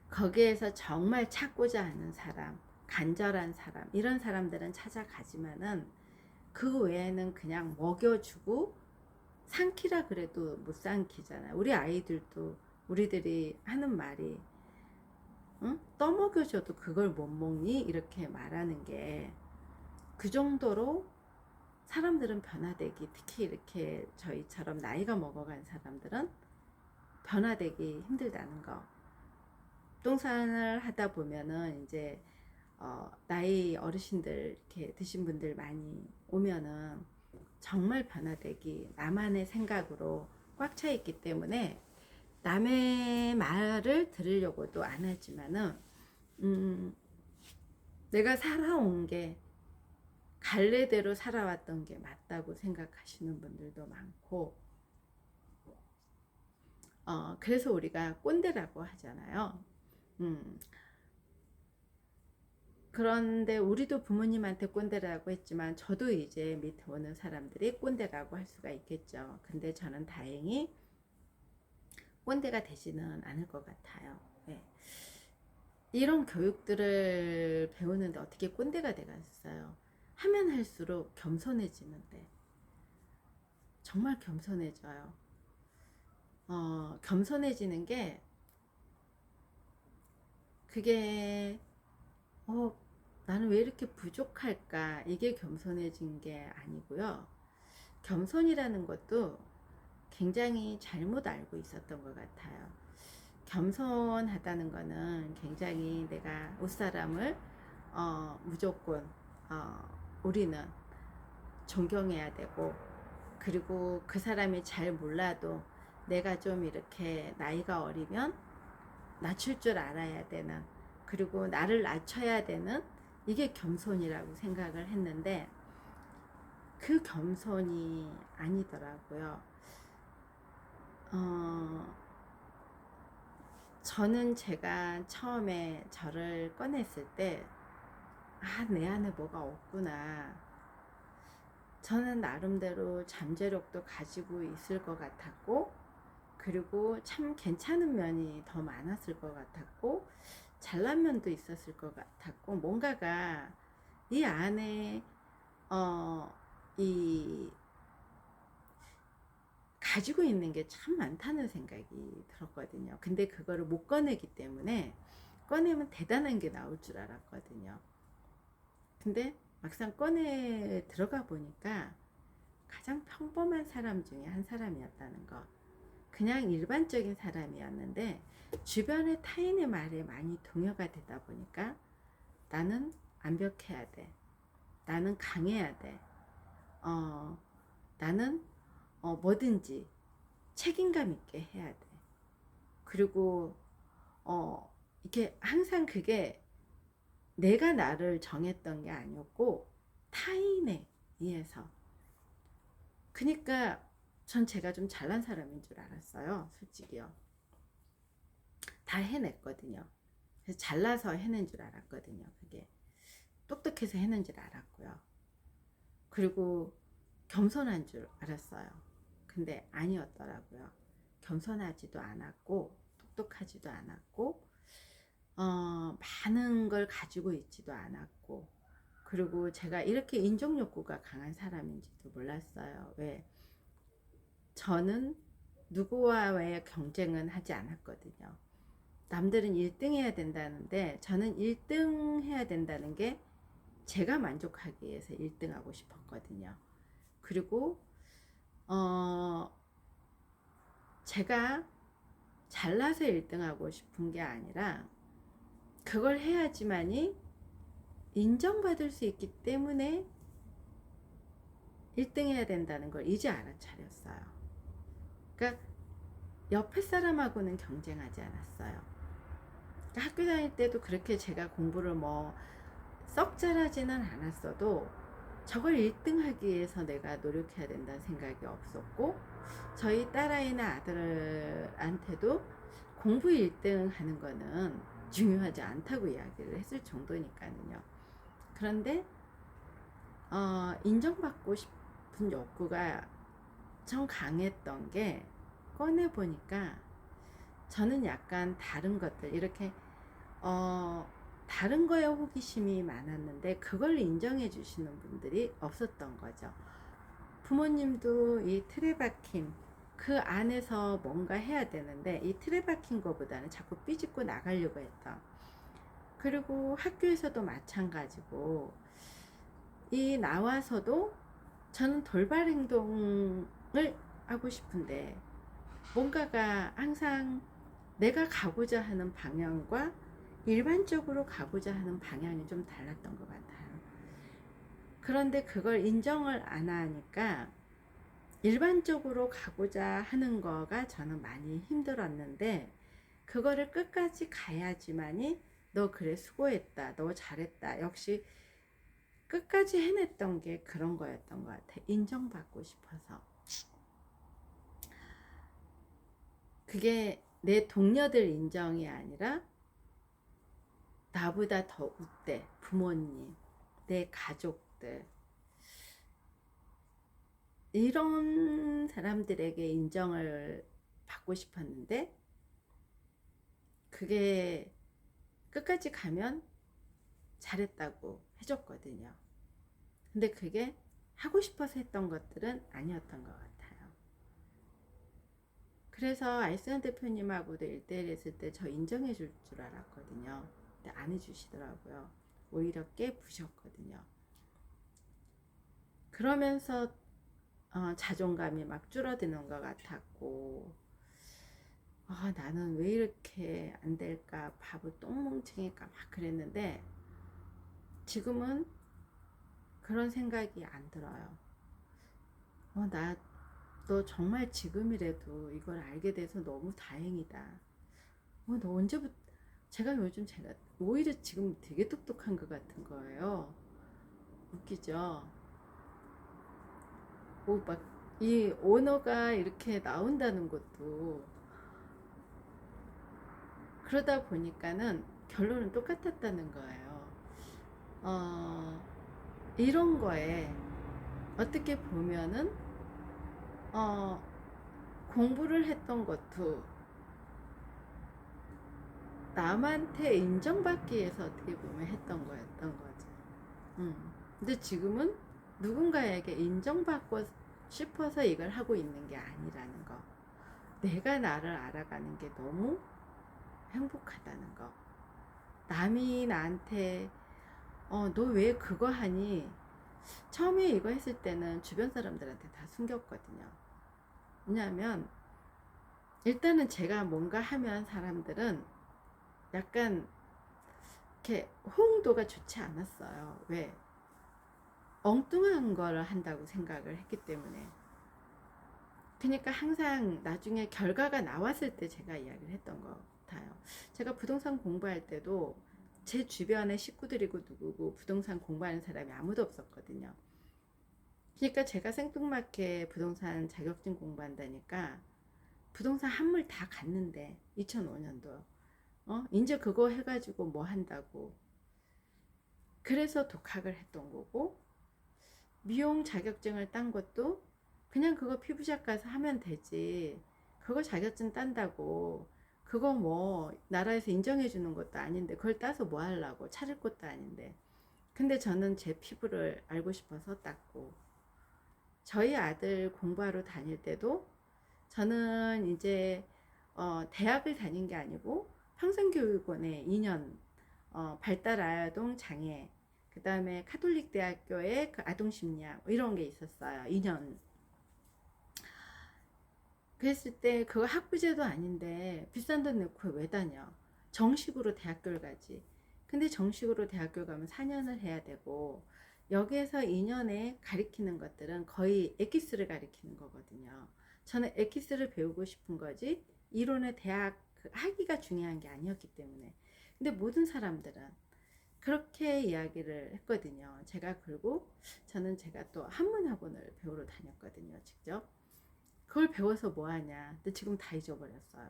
거기에서 정말 찾고자 하는 사람, 간절한 사람, 이런 사람들은 찾아가지만은 그 외에는 그냥 먹여주고 삼키라 그래도 못 삼키잖아요. 우리 아이들도, 우리들이 하는 말이 응? 떠먹여줘도 그걸 못 먹니? 이렇게 말하는 게, 그 정도로 사람들은 변화되기, 특히 이렇게 저희처럼 나이가 먹어간 사람들은 변화되기 힘들다는 거. 부동산을 하다 보면은 이제 나이 어르신들 이렇게 드신 분들 많이 오면은 정말 변화되기, 나만의 생각으로 꽉 차 있기 때문에 남의 말을 들으려고도 안 하지만은 내가 살아온 게, 갈래대로 살아왔던 게 맞다고 생각하시는 분들도 많고, 그래서 우리가 꼰대라고 하잖아요. 그런데 우리도 부모님한테 꼰대라고 했지만 저도 이제 밑에 오는 사람들이 꼰대라고 할 수가 있겠죠. 근데 저는 다행히 꼰대가 되지는 않을 것 같아요. 네. 이런 교육들을 배우는데 어떻게 꼰대가 되겠어요. 하면 할수록 겸손해지는데, 정말 겸손해져요. 겸손해지는 게, 그게 나는 왜 이렇게 부족할까, 이게 겸손해진 게 아니고요. 겸손이라는 것도 굉장히 잘못 알고 있었던 것 같아요. 겸손하다는 거는 굉장히 내가 윗사람을 무조건 우리는 존경해야 되고, 그리고 그 사람이 잘 몰라도 내가 좀 이렇게 나이가 어리면 낮출 줄 알아야 되는, 그리고 나를 낮춰야 되는, 이게 겸손이라고 생각을 했는데 그 겸손이 아니더라고요. 저는 제가 처음에 저를 꺼냈을 때 아, 내 안에 뭐가 없구나. 저는 나름대로 잠재력도 가지고 있을 것 같았고, 그리고 참 괜찮은 면이 더 많았을 것 같았고, 잘난 면도 있었을 것 같았고, 뭔가가 이 안에 이 가지고 있는 게 참 많다는 생각이 들었거든요. 근데 그거를 못 꺼내기 때문에, 꺼내면 대단한 게 나올 줄 알았거든요. 근데 막상 꺼내 들어가 보니까 가장 평범한 사람 중에 한 사람이었다는 거. 그냥 일반적인 사람이었는데 주변의 타인의 말에 많이 동요가 되다 보니까 나는 완벽해야 돼. 나는 강해야 돼. 어, 나는 뭐든지 책임감 있게 해야 돼. 그리고 이렇게 항상 그게 내가 나를 정했던 게 아니었고 타인에 의해서. 그러니까 전 제가 좀 잘난 사람인 줄 알았어요. 솔직히요. 다 해냈거든요. 그래서 잘나서 해낸 줄 알았거든요. 그게 똑똑해서 해낸 줄 알았고요. 그리고 겸손한 줄 알았어요. 근데 아니었더라고요. 겸손하지도 않았고 똑똑하지도 않았고 많은 걸 가지고 있지도 않았고, 그리고 제가 이렇게 인정 욕구가 강한 사람인지도 몰랐어요. 왜? 저는 누구와의 경쟁은 하지 않았거든요. 남들은 1등 해야 된다는데 저는 1등 해야 된다는 게 제가 만족하기 위해서 1등 하고 싶었거든요. 그리고 제가 잘나서 1등 하고 싶은 게 아니라 그걸 해야지만이 인정받을 수 있기 때문에 1등 해야 된다는 걸 이제 알아차렸어요. 그러니까 옆에 사람하고는 경쟁하지 않았어요. 그러니까 학교 다닐 때도 그렇게 제가 공부를 뭐 썩 잘하지는 않았어도 저걸 1등 하기 위해서 내가 노력해야 된다는 생각이 없었고, 저희 딸아이나 아들한테도 공부 1등 하는 거는 중요하지 않다고 이야기를 했을 정도니까요. 그런데 인정받고 싶은 욕구가 좀 강했던 게 꺼내보니까 저는 약간 다른 것들 이렇게 다른 거에 호기심이 많았는데 그걸 인정해 주시는 분들이 없었던 거죠. 부모님도 이 틀에 박힌 그 안에서 뭔가 해야 되는데 이 틀에 박힌 거보다는 자꾸 삐집고 나가려고 했던, 그리고 학교에서도 마찬가지고 이 나와서도 저는 돌발 행동을 하고 싶은데 뭔가가 항상 내가 가고자 하는 방향과 일반적으로 가고자 하는 방향이 좀 달랐던 것 같아요. 그런데 그걸 인정을 안 하니까 일반적으로 가고자 하는 거가 저는 많이 힘들었는데, 그거를 끝까지 가야지만이 너 그래 수고했다, 너 잘했다, 역시 끝까지 해냈던 게 그런 거였던 것 같아. 인정받고 싶어서. 그게 내 동료들 인정이 아니라 나보다 더 웃대 부모님, 내 가족들, 이런 사람들에게 인정을 받고 싶었는데 그게 끝까지 가면 잘했다고 해줬거든요. 근데 그게 하고 싶어서 했던 것들은 아니었던 것 같아요. 그래서 알승환 대표님하고도 1대1 했을 때 저 인정해 줄 줄 알았거든요. 근데 안 해주시더라고요. 오히려 깨부셨거든요. 그러면서 자존감이 막 줄어드는 것 같았고, 나는 왜 이렇게 안 될까, 바보 똥멍청일까 막 그랬는데 지금은 그런 생각이 안 들어요. 너 정말 지금이라도 이걸 알게 돼서 너무 다행이다. 너 언제부터, 제가 오히려 지금 되게 똑똑한 것 같은 거예요. 웃기죠? 막 이 언어가 이렇게 나온다는 것도, 그러다 보니까는 결론은 똑같았다는 거예요. 어, 이런 거에 어떻게 보면은 어, 공부를 했던 것도 남한테 인정받기 위해서 어떻게 보면 했던 거였던 거지. 근데 지금은 누군가에게 인정받고 싶어서 이걸 하고 있는 게 아니라는 거. 내가 나를 알아가는 게 너무 행복하다는 거. 남이 나한테 너 왜 그거 하니? 처음에 이거 했을 때는 주변 사람들한테 다 숨겼거든요. 왜냐하면 일단은 제가 뭔가 하면 사람들은 약간 이렇게 호응도가 좋지 않았어요. 왜? 엉뚱한 거를 한다고 생각을 했기 때문에. 그러니까 항상 나중에 결과가 나왔을 때 제가 이야기를 했던 것 같아요. 제가 부동산 공부할 때도 제 주변에 식구들이고 누구고 부동산 공부하는 사람이 아무도 없었거든요. 그러니까 제가 생뚱맞게 부동산 자격증 공부한다니까 부동산 한물 다 갔는데 2005년도 이제 그거 해가지고 뭐 한다고. 그래서 독학을 했던 거고, 미용 자격증을 딴 것도 그냥 그거 피부샵 가서 하면 되지. 그거 자격증 딴다고 그거 뭐 나라에서 인정해 주는 것도 아닌데 그걸 따서 뭐 하려고, 차릴 것도 아닌데. 근데 저는 제 피부를 알고 싶어서 땄고, 저희 아들 공부하러 다닐 때도 저는 이제 대학을 다닌 게 아니고 평생교육원에 2년 발달 아동 장애, 그 다음에 카톨릭 대학교의 그 아동 심리학 이런 게 있었어요. 2년. 그랬을 때 그거 학부제도 아닌데 비싼 돈 내고 왜 다녀? 정식으로 대학교를 가지. 근데 정식으로 대학교 가면 4년을 해야 되고, 여기에서 2년에 가리키는 것들은 거의 엑기스를 가리키는 거거든요. 저는 엑기스를 배우고 싶은 거지 이론의 대학 학위가 중요한 게 아니었기 때문에. 근데 모든 사람들은 그렇게 이야기를 했거든요. 제가, 그리고 저는 제가 또 한문학원을 배우러 다녔거든요, 직접. 그걸 배워서 뭐 하냐? 근데 지금 다 잊어버렸어요.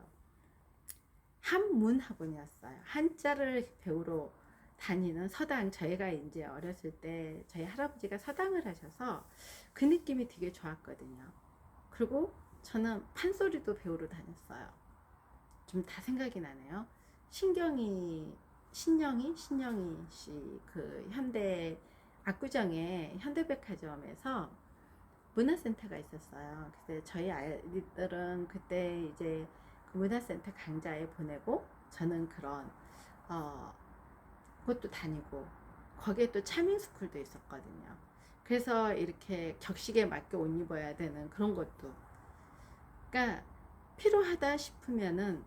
한문학원이었어요. 한자를 배우러 다니는 서당. 저희가 이제 어렸을 때 저희 할아버지가 서당을 하셔서 그 느낌이 되게 좋았거든요. 그리고 저는 판소리도 배우러 다녔어요. 좀 다 생각이 나네요. 신영희 씨, 그 현대 압구정의 현대백화점에서 문화센터가 있었어요. 그래서 저희 아이들은 그때 이제 그 문화센터 강좌에 보내고, 저는 그런 곳도 다니고, 거기에 또 차밍스쿨도 있었거든요. 그래서 이렇게 격식에 맞게 옷 입어야 되는 그런 것도, 그러니까 필요하다 싶으면은,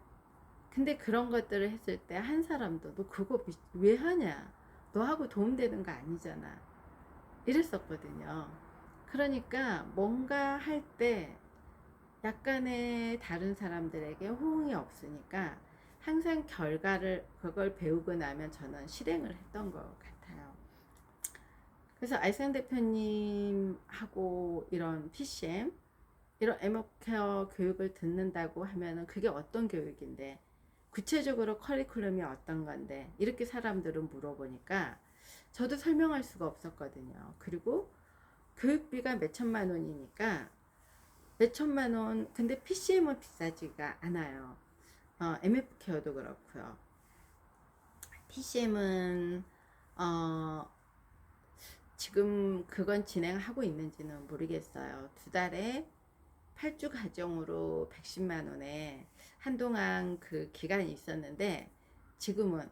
근데 그런 것들을 했을 때 한 사람도 너 그거 왜 하냐? 너하고 도움되는 거 아니잖아. 이랬었거든요. 그러니까 뭔가 할 때 약간의 다른 사람들에게 호응이 없으니까 항상 결과를 그걸 배우고 나면 저는 실행을 했던 것 같아요. 그래서 알상 대표님하고 이런 PCM, 이런 에모케어 교육을 듣는다고 하면은 그게 어떤 교육인데, 구체적으로 커리큘럼이 어떤 건데, 이렇게 사람들은 물어보니까 저도 설명할 수가 없었거든요. 그리고 교육비가 몇 천만 원이니까 몇 천만 원, 근데 PCM은 비싸지가 않아요. MF 케어도 그렇고요. PCM은 지금 그건 진행하고 있는지는 모르겠어요. 두 달에 8주 가정으로 110만 원에 한동안 그 기간이 있었는데, 지금은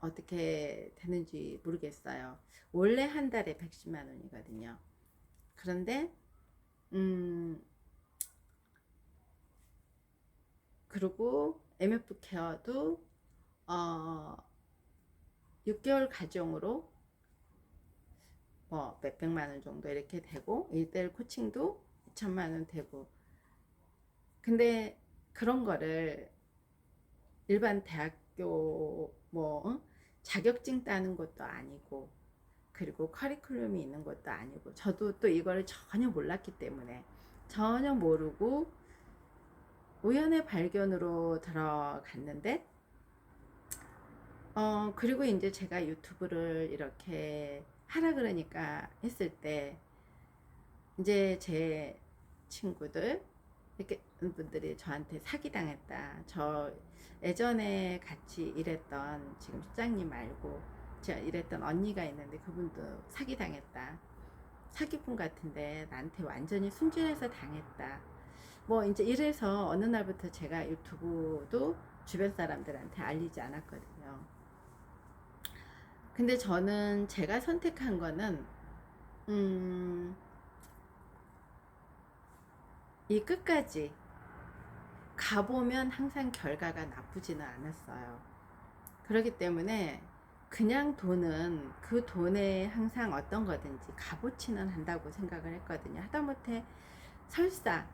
어떻게 되는지 모르겠어요. 원래 한 달에 110만 원이거든요. 그런데 그리고 MF 케어도 6개월 가정으로 뭐 몇백만 원 정도 이렇게 되고, 1대1 코칭도 2천만 원 되고. 근데 그런 거를 일반 대학교 자격증 따는 것도 아니고, 그리고 커리큘럼이 있는 것도 아니고, 저도 또 이거를 전혀 몰랐기 때문에, 전혀 모르고 우연의 발견으로 들어갔는데 그리고 이제 제가 유튜브를 이렇게 하라 그러니까 했을 때 이제 제 친구들 이렇게 분들이 저한테 사기당했다. 저 예전에 같이 일했던 지금 실장님 말고 제가 일했던 언니가 있는데 그분도 사기당했다. 사기꾼 같은데 나한테 완전히 순진해서 당했다. 뭐 이제 이래서 어느 날부터 제가 유튜브도 주변 사람들한테 알리지 않았거든요. 근데 저는 제가 선택한 거는 이 끝까지 가보면 항상 결과가 나쁘지는 않았어요. 그렇기 때문에 그냥 돈은 그 돈에 항상 어떤 거든지 값어치는 한다고 생각을 했거든요. 하다못해 설사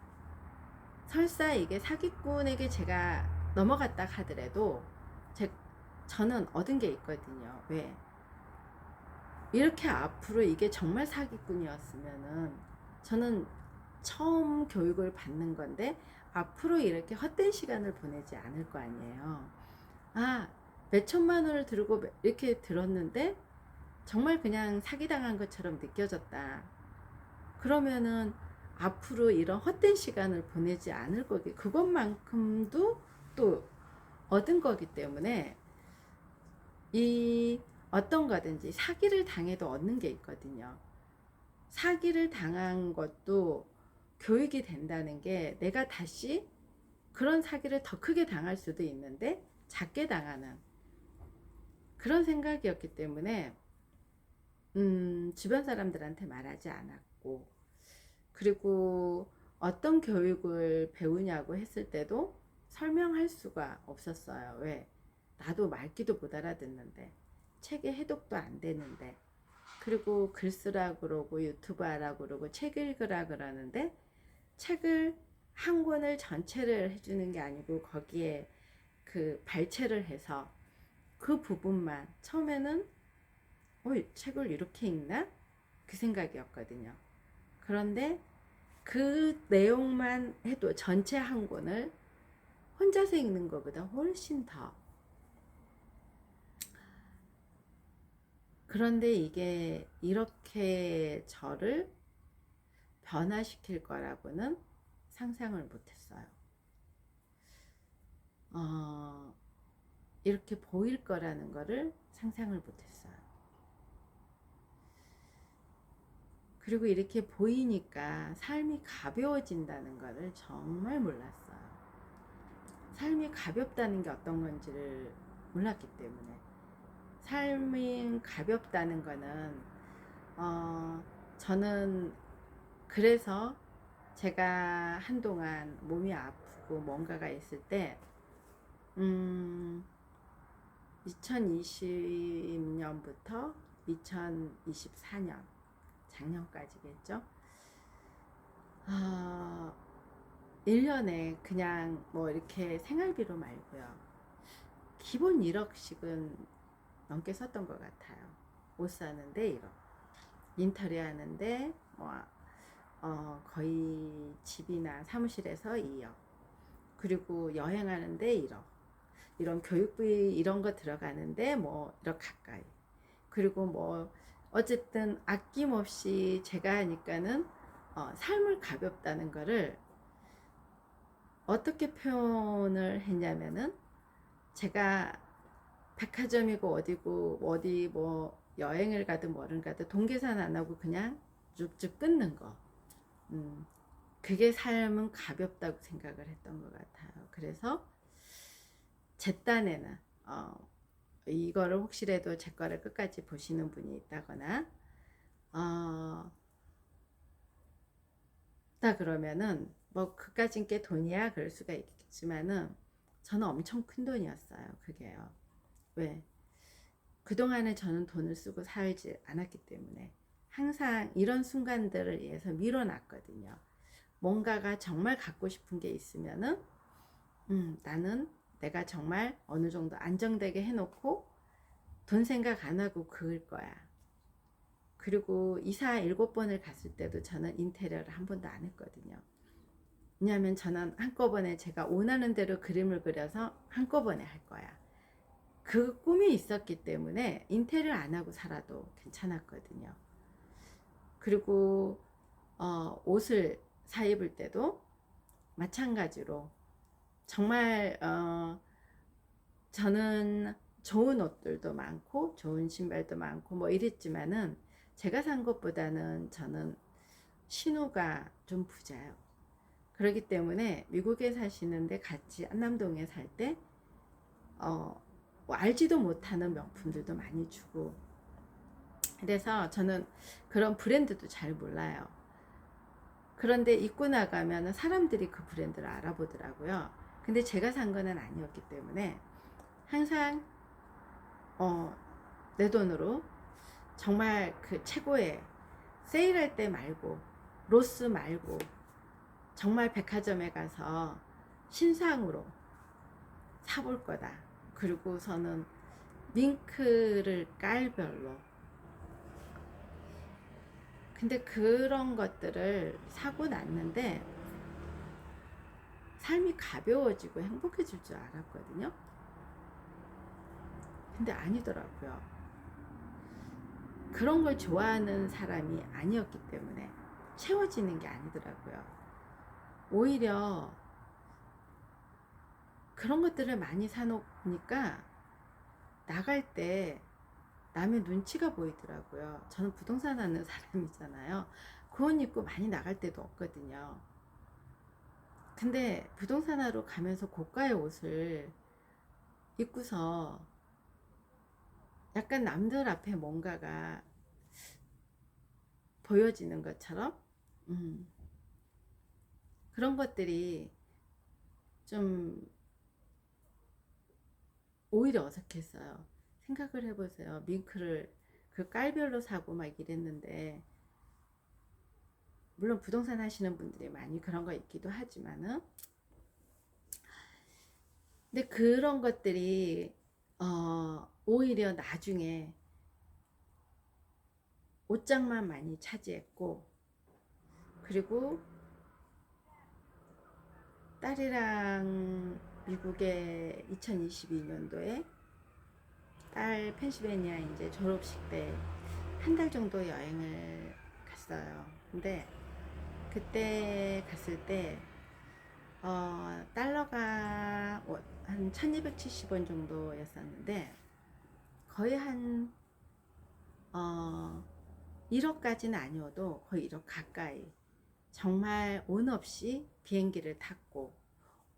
이게 사기꾼에게 제가 넘어갔다 하더라도 저는 얻은 게 있거든요. 왜? 이렇게 앞으로 이게 정말 사기꾼이었으면은 저는 처음 교육을 받는 건데 앞으로 이렇게 헛된 시간을 보내지 않을 거 아니에요. 아, 몇 천만 원을 들고 이렇게 들었는데 정말 그냥 사기당한 것처럼 느껴졌다. 그러면은 앞으로 이런 헛된 시간을 보내지 않을 거기, 그것만큼도 또 얻은 거기 때문에 이 어떤 거든지 사기를 당해도 얻는 게 있거든요. 사기를 당한 것도 교육이 된다는 게 내가 다시 그런 사기를 더 크게 당할 수도 있는데 작게 당하는 그런 생각이었기 때문에 주변 사람들한테 말하지 않았고, 그리고 어떤 교육을 배우냐고 했을 때도 설명할 수가 없었어요. 왜? 나도 말귀도 못 알아듣는데, 책에 해독도 안 되는데, 그리고 글 쓰라 그러고 유튜브 하라 그러고 책 읽으라 그러는데 책을 한 권을 전체를 해주는 게 아니고 거기에 그 발췌를 해서 그 부분만 처음에는 책을 이렇게 읽나? 그 생각이었거든요. 그런데 그 내용만 해도 전체 한 권을 혼자서 읽는 것보다 훨씬 더, 그런데 이게 이렇게 저를 변화시킬 거라고는 상상을 못했어요. 이렇게 보일 거라는 거를 상상을 못했어요. 그리고 이렇게 보이니까 삶이 가벼워진다는 거를 정말 몰랐어요. 삶이 가볍다는 게 어떤 건지를 몰랐기 때문에. 삶이 가볍다는 거는 저는 그래서 제가 한동안 몸이 아프고 뭔가가 있을 때 2020년부터 2024년 작년까지겠죠. 1년에 그냥 뭐 이렇게 생활비로 말고요. 기본 1억씩은 넘게 썼던 것 같아요. 옷 사는데 1억, 인터리 하는데 뭐 거의 집이나 사무실에서 2억, 그리고 여행하는데 1억, 이런 교육비 이런 거 들어가는데 뭐 1억 가까이, 그리고 뭐 어쨌든 아낌없이 제가 하니까는 삶을 가볍다는 거를 어떻게 표현을 했냐면은, 제가 백화점이고 어디고 어디 뭐 여행을 가든 뭐를 가든 돈 계산 안 하고 그냥 쭉쭉 끊는 거, 그게 삶은 가볍다고 생각을 했던 것 같아요. 그래서 제 딴에는 이거를 혹시라도 제 거를 끝까지 보시는 분이 있다거나 다 그러면은 뭐 그까진 게 돈이야 그럴 수가 있겠지만은 저는 엄청 큰 돈이었어요. 그게요. 왜? 그동안에 저는 돈을 쓰고 살지 않았기 때문에 항상 이런 순간들을 위해서 밀어놨거든요. 뭔가가 정말 갖고 싶은 게 있으면은 나는 내가 정말 어느 정도 안정되게 해놓고 돈 생각 안 하고 그을 거야. 그리고 이사 7번을 갔을 때도 저는 인테리어를 한 번도 안 했거든요. 왜냐하면 저는 한꺼번에 제가 원하는 대로 그림을 그려서 한꺼번에 할 거야. 그 꿈이 있었기 때문에 인테리어 안 하고 살아도 괜찮았거든요. 그리고 옷을 사 입을 때도 마찬가지로 정말 저는 좋은 옷들도 많고 좋은 신발도 많고 뭐 이랬지만은 제가 산 것보다는 저는 신우가 좀 부자요. 그렇기 때문에 미국에 사시는데 같이 안남동에 살 때 뭐 알지도 못하는 명품들도 많이 주고, 그래서 저는 그런 브랜드도 잘 몰라요. 그런데 입고 나가면 사람들이 그 브랜드를 알아보더라고요. 근데 제가 산 거는 아니었기 때문에 항상 내 돈으로 정말 그 최고의 세일할 때 말고 로스 말고 정말 백화점에 가서 신상으로 사볼 거다. 그리고서는 밍크를 깔별로. 근데 그런 것들을 사고 났는데 삶이 가벼워지고 행복해질 줄 알았거든요. 근데 아니더라고요. 그런 걸 좋아하는 사람이 아니었기 때문에 채워지는 게 아니더라고요. 오히려 그런 것들을 많이 사놓으니까 나갈 때 남의 눈치가 보이더라고요. 저는 부동산 하는 사람이잖아요. 그 옷 입고 많이 나갈 때도 없거든요. 근데 부동산 하러 가면서 고가의 옷을 입고서 약간 남들 앞에 뭔가가 보여지는 것처럼 그런 것들이 좀 오히려 어색했어요. 생각을 해보세요. 밍크를 그 깔별로 사고 막 이랬는데, 물론 부동산 하시는 분들이 많이 그런 거 있기도 하지만은, 근데 그런 것들이 오히려 나중에 옷장만 많이 차지했고, 그리고 딸이랑 미국에 2022년도에 딸 펜실베니아 이제 졸업식 때 한 달 정도 여행을 갔어요. 근데 그때 갔을 때 달러가 한 1270원 정도였었는데 거의 한 1억까지는 아니어도 거의 1억 가까이, 정말 온 없이 비행기를 탔고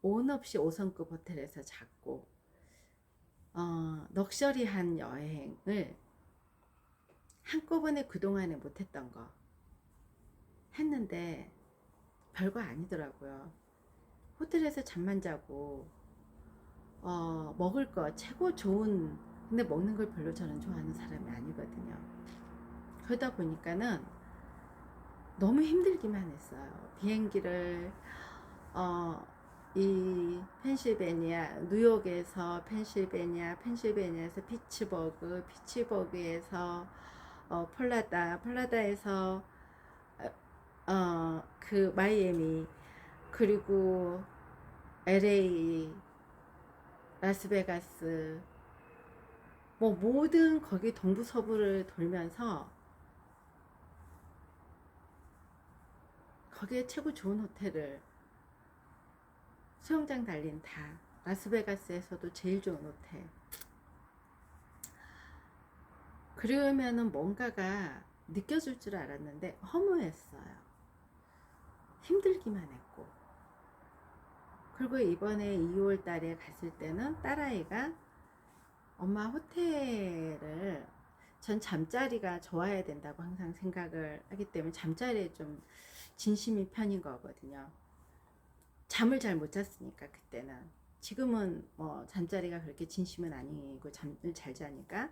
온 없이 5성급 호텔에서 잤고 럭셔리한 여행을 한꺼번에 그동안에 못했던 거 했는데 별거 아니더라고요. 호텔에서 잠만 자고 먹을 거 최고 좋은, 근데 먹는 걸 별로 저는 좋아하는 사람이 아니거든요. 그러다 보니까는 너무 힘들기만 했어요. 비행기를 이 펜실베니아, 뉴욕에서 펜실베니아에서 피츠버그에서 폴라다에서 그 마이애미, 그리고 LA, 라스베가스, 뭐 모든 거기 동부 서부를 돌면서 거기에 최고 좋은 호텔을, 수영장 달린 다, 라스베가스에서도 제일 좋은 호텔, 그러면은 뭔가가 느껴질 줄 알았는데 허무했어요. 힘들기만 했고. 그리고 이번에 2월 달에 갔을 때는 딸아이가 엄마 호텔을, 전 잠자리가 좋아야 된다고 항상 생각을 하기 때문에 잠자리에 좀 진심인 편인 거거든요. 잠을 잘 못 잤으니까 그때는. 지금은 뭐 잠자리가 그렇게 진심은 아니고 잠을 잘 자니까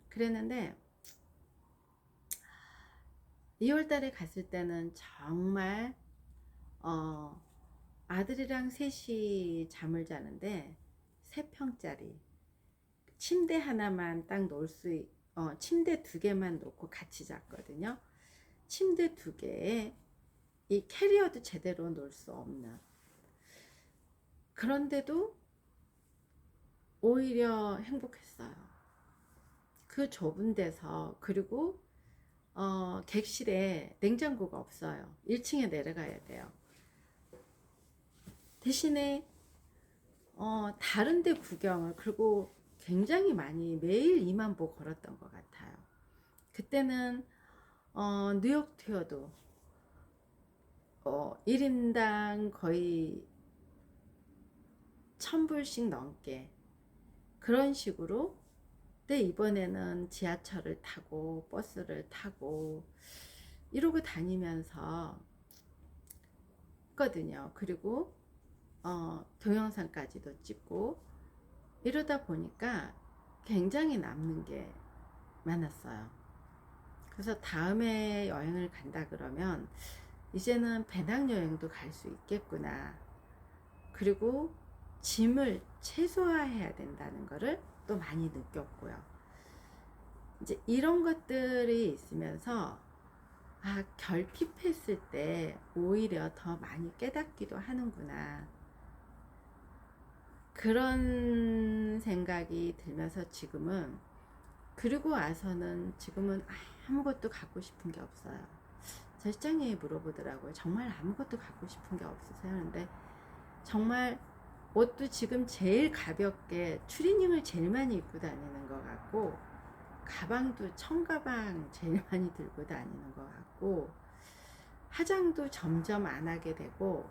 그랬는데, 2월 달에 갔을 때는 정말 아들이랑 셋이 잠을 자는데 3평짜리 침대 하나만 딱 놓을 수 침대 2개만 놓고 같이 잤거든요. 침대 2개에 이 캐리어도 제대로 놓을 수 없는, 그런데도 오히려 행복했어요. 그 좁은 데서. 그리고 객실에 냉장고가 없어요. 1층에 내려가야 돼요. 대신에 다른 데 구경을, 그리고 굉장히 많이 매일 2만 보 걸었던 것 같아요. 그때는 뉴욕 투어도 1인당 거의 1000불씩 넘게 그런 식으로. 근데 이번에는 지하철을 타고 버스를 타고 이러고 다니면서 했거든요. 그리고 동영상까지도 찍고 이러다 보니까 굉장히 남는 게 많았어요. 그래서 다음에 여행을 간다 그러면 이제는 배낭여행도 갈 수 있겠구나. 그리고 짐을 최소화해야 된다는 거를 또 많이 느꼈고요. 이제 이런 것들이 있으면서 결핍했을 때 오히려 더 많이 깨닫기도 하는구나. 그런 생각이 들면서 지금은, 그리고 와서는 지금은 아무것도 갖고 싶은 게 없어요. 저 실장님이 물어보더라고요. 정말 아무것도 갖고 싶은 게 없으세요? 근데 정말 옷도 지금 제일 가볍게 추리닝을 제일 많이 입고 다니는 것 같고, 가방도 청가방 제일 많이 들고 다니는 것 같고, 화장도 점점 안 하게 되고,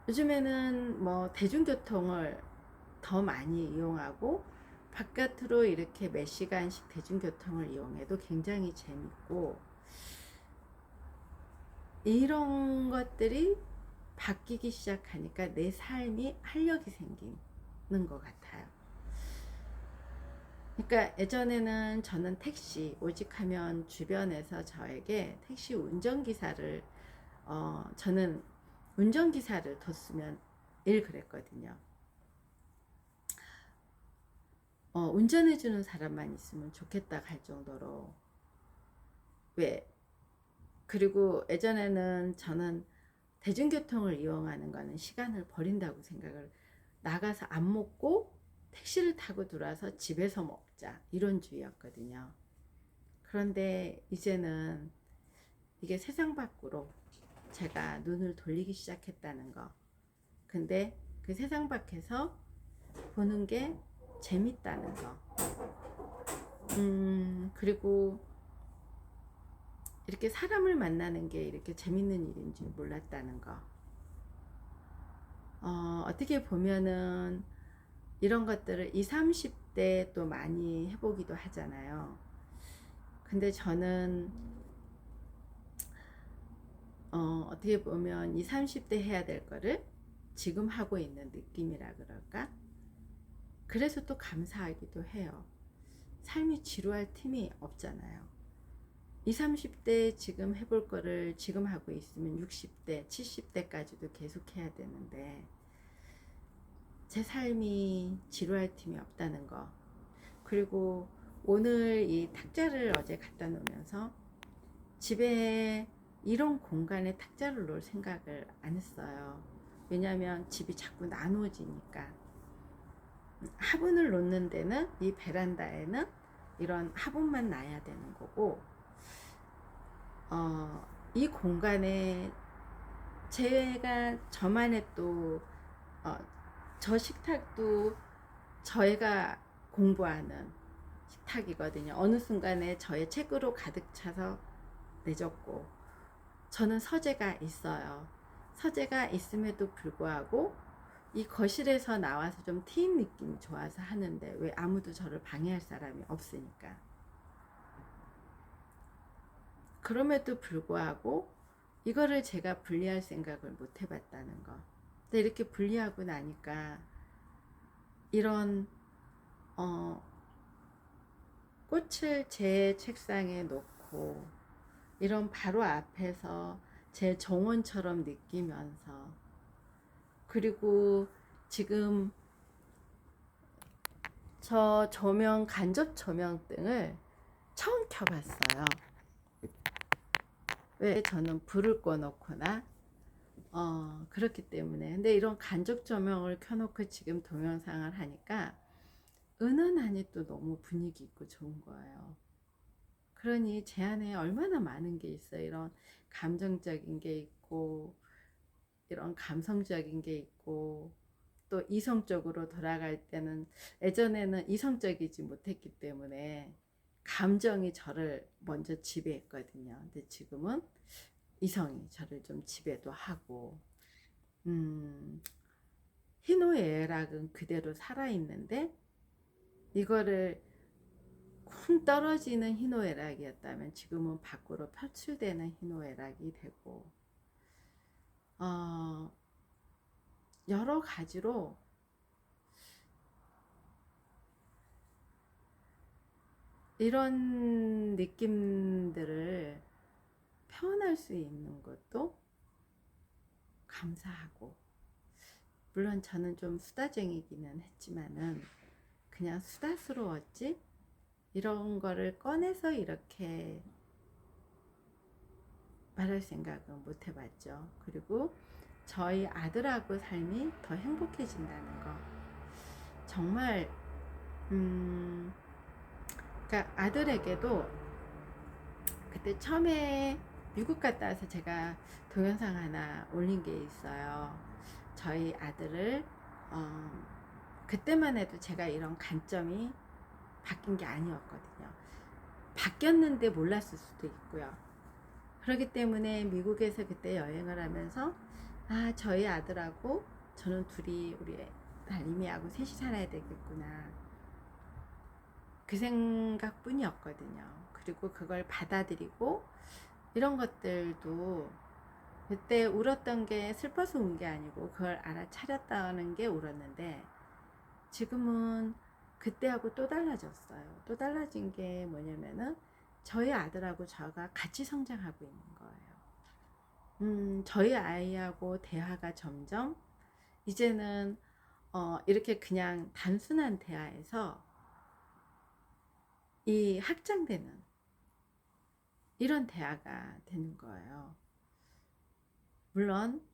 요즘에는 뭐 대중교통을 더 많이 이용하고 바깥으로 이렇게 몇 시간씩 대중교통을 이용해도 굉장히 재밌고, 이런 것들이 바뀌기 시작하니까 내 삶이 활력이 생기는 것 같아요. 그러니까 예전에는 저는 택시 오직 하면 주변에서 저에게 택시 운전기사를 저는 운전기사를 뒀으면 그랬거든요. 운전해주는 사람만 있으면 좋겠다 갈 정도로. 왜? 그리고 예전에는 저는 대중교통을 이용하는 거는 시간을 버린다고 생각을, 나가서 안 먹고 택시를 타고 들어와서 집에서 먹자 이런 주의였거든요. 그런데 이제는 이게 세상 밖으로 제가 눈을 돌리기 시작했다는 거. 근데 그 세상 밖에서 보는 게 재밌다는 거. 그리고 이렇게 사람을 만나는 게 이렇게 재밌는 일인 줄 몰랐다는 거. 어떻게 보면은 이런 것들을 20, 30대 또 많이 해보기도 하잖아요. 근데 저는 어떻게 보면 20, 30대 해야 될 거를 지금 하고 있는 느낌이라 그럴까? 그래서 또 감사하기도 해요. 삶이 지루할 틈이 없잖아요. 20, 30대 지금 해볼 거를 지금 하고 있으면 60대, 70대까지도 계속 해야 되는데 제 삶이 지루할 틈이 없다는 거. 그리고 오늘 이 탁자를 어제 갖다 놓으면서 집에 이런 공간에 탁자를 놓을 생각을 안 했어요. 왜냐하면 집이 자꾸 나누어지니까. 화분을 놓는 데는 이 베란다에는 이런 화분만 놔야 되는 거고, 이 공간에 제가 저만의 또 저 식탁도 저희가 공부하는 식탁이거든요. 어느 순간에 저의 책으로 가득 차서 내줬고, 저는 서재가 있어요. 서재가 있음에도 불구하고 이 거실에서 나와서 좀 트인 느낌 좋아서 하는데 왜 아무도 저를 방해할 사람이 없으니까. 그럼에도 불구하고 이거를 제가 분리할 생각을 못 해봤다는 거. 근데 이렇게 분리하고 나니까 이런 꽃을 제 책상에 놓고 이런 바로 앞에서 제 정원처럼 느끼면서, 그리고 지금 저 조명, 간접 조명등을 처음 켜봤어요. 왜 저는 불을 꺼놓거나 그렇기 때문에. 근데 이런 간접 조명을 켜놓고 지금 동영상을 하니까 은은하니 또 너무 분위기 있고 좋은 거예요. 그러니 제 안에 얼마나 많은 게 있어요. 이런 감정적인 게 있고, 이런 감성적인 게 있고, 또 이성적으로 돌아갈 때는 예전에는 이성적이지 못했기 때문에 감정이 저를 먼저 지배했거든요. 근데 지금은 이성이 저를 좀 지배도 하고, 음, 희노애락은 그대로 살아있는데 이거를 쿵 떨어지는 희노애락이었다면 지금은 밖으로 표출되는 희노애락이 되고, 어, 여러 가지로 이런 느낌들을 표현할 수 있는 것도 감사하고, 물론 저는 좀 수다쟁이기는 했지만은 그냥 수다스러웠지 이런 거를 꺼내서 이렇게 말할 생각은 못 해봤죠. 그리고 저희 아들하고 삶이 더 행복해진다는 거, 정말 그러니까 아들에게도 그때 처음에 미국 갔다 와서 제가 동영상 하나 올린 게 있어요. 저희 아들을 그때만 해도 제가 이런 관점이 바뀐 게 아니었거든요. 바뀌었는데 몰랐을 수도 있고요. 그렇기 때문에 미국에서 그때 여행을 하면서 저희 아들하고 저는 둘이 우리 달님이하고 셋이 살아야 되겠구나, 그 생각뿐이었거든요. 그리고 그걸 받아들이고 이런 것들도 그때 울었던 게 슬퍼서 운 게 아니고 그걸 알아차렸다는 게 울었는데, 지금은 그때하고 또 달라졌어요. 또 달라진 게 뭐냐면은 저희 아들하고 저가 같이 성장하고 있는 거예요. 저희 아이하고 대화가 점점 이제는 이렇게 그냥 단순한 대화에서 이 확장되는 이런 대화가 되는 거예요. 물론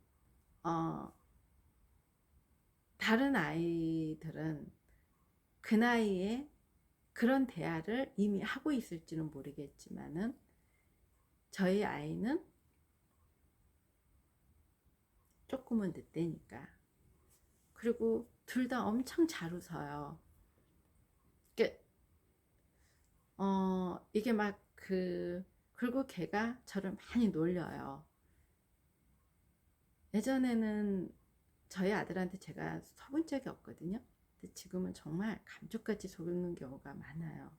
다른 아이들은 그 나이에 그런 대화를 이미 하고 있을지는 모르겠지만은 저희 아이는 조금은 늦대니까. 그리고 둘 다 엄청 잘 웃어요. 이게 막 그리고 걔가 저를 많이 놀려요. 예전에는 저희 아들한테 제가 속은 적이 없거든요. 근데 지금은 정말 감쪽같이 속는 경우가 많아요.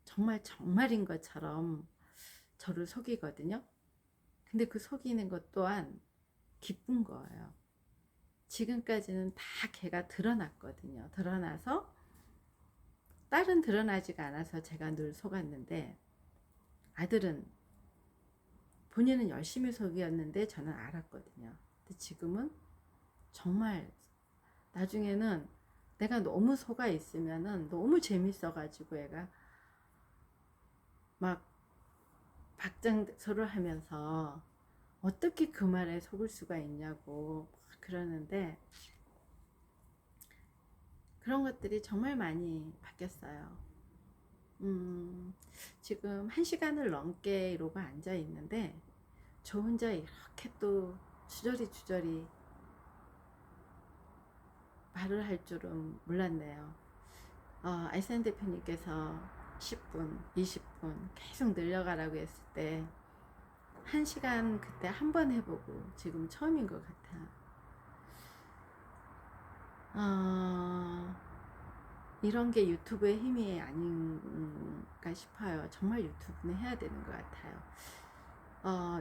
정말 정말인 것처럼 저를 속이거든요. 근데 그 속이는 것 또한 기쁜 거예요. 지금까지는 다 걔가 드러났거든요. 드러나서 딸은 드러나지가 않아서 제가 늘 속았는데, 아들은 본인은 열심히 속였는데 저는 알았거든요. 근데 지금은 정말 나중에는 내가 너무 속아 있으면은 너무 재밌어가지고 애가 막 박장서를 하면서 어떻게 그 말에 속을 수가 있냐고 막 그러는데, 그런 것들이 정말 많이 바뀌었어요. 지금 1시간을 넘게 이러고 앉아 있는데 저 혼자 이렇게 또 주저리 말을 할 줄은 몰랐네요. 알산 대표님께서 10분, 20분 계속 늘려가라고 했을 때 1시간 그때 한 번 해보고 지금 처음인 것 같아요. 이런 게 유튜브의 힘이 아닌가 싶어요. 정말 유튜브는 해야 되는 것 같아요.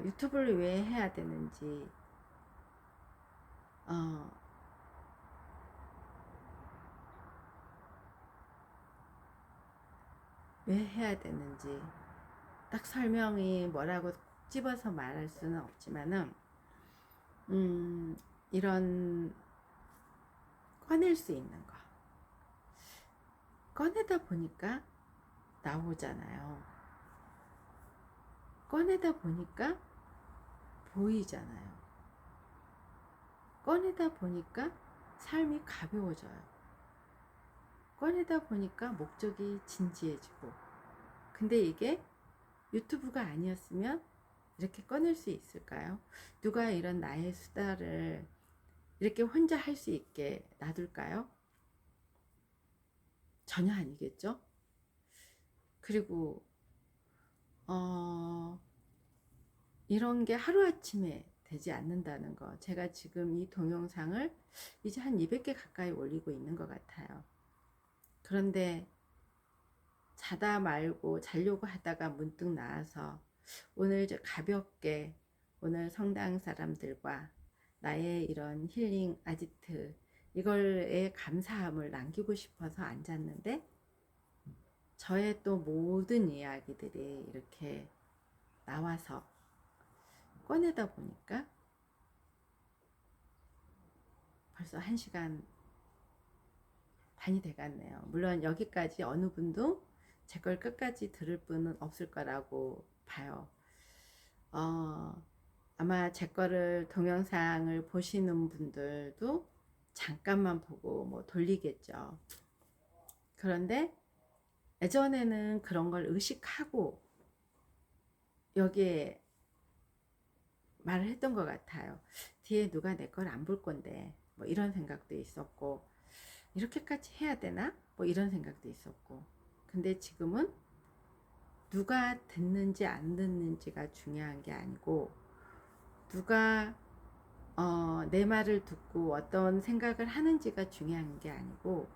유튜브를 왜 해야 되는지, 어, 왜 해야 되는지 딱 설명이 뭐라고 집어서 말할 수는 없지만은, 이런 꺼낼 수 있는 거 꺼내다 보니까 나오잖아요. 꺼내다 보니까 보이잖아요. 꺼내다 보니까 삶이 가벼워져요. 꺼내다 보니까 목적이 진지해지고. 근데 이게 유튜브가 아니었으면 이렇게 꺼낼 수 있을까요? 누가 이런 나의 수다를 이렇게 혼자 할 수 있게 놔둘까요? 전혀 아니겠죠? 그리고 이런 게 하루아침에 되지 않는다는 거. 제가 지금 이 동영상을 이제 한 200개 가까이 올리고 있는 것 같아요. 그런데 자다 말고 자려고 하다가 문득 나와서 오늘 가볍게 오늘 성당 사람들과 나의 이런 힐링 아지트 이걸에 감사함을 남기고 싶어서 앉았는데 저의 또 모든 이야기들이 이렇게 나와서 꺼내다 보니까 벌써 1시간 반이 돼갔네요. 물론 여기까지 어느 분도 제 걸 끝까지 들을 분은 없을 거라고 봐요. 아마 제 거를 동영상을 보시는 분들도 잠깐만 보고 뭐 돌리겠죠. 그런데 예전에는 그런 걸 의식하고 여기에 말을 했던 것 같아요. 뒤에 누가 내 걸 안 볼 건데 뭐 이런 생각도 있었고, 이렇게까지 해야 되나 뭐 이런 생각도 있었고. 근데 지금은 누가 듣는지 안 듣는지가 중요한 게 아니고, 누가 내 말을 듣고 어떤 생각을 하는지가 중요한 게 아니고,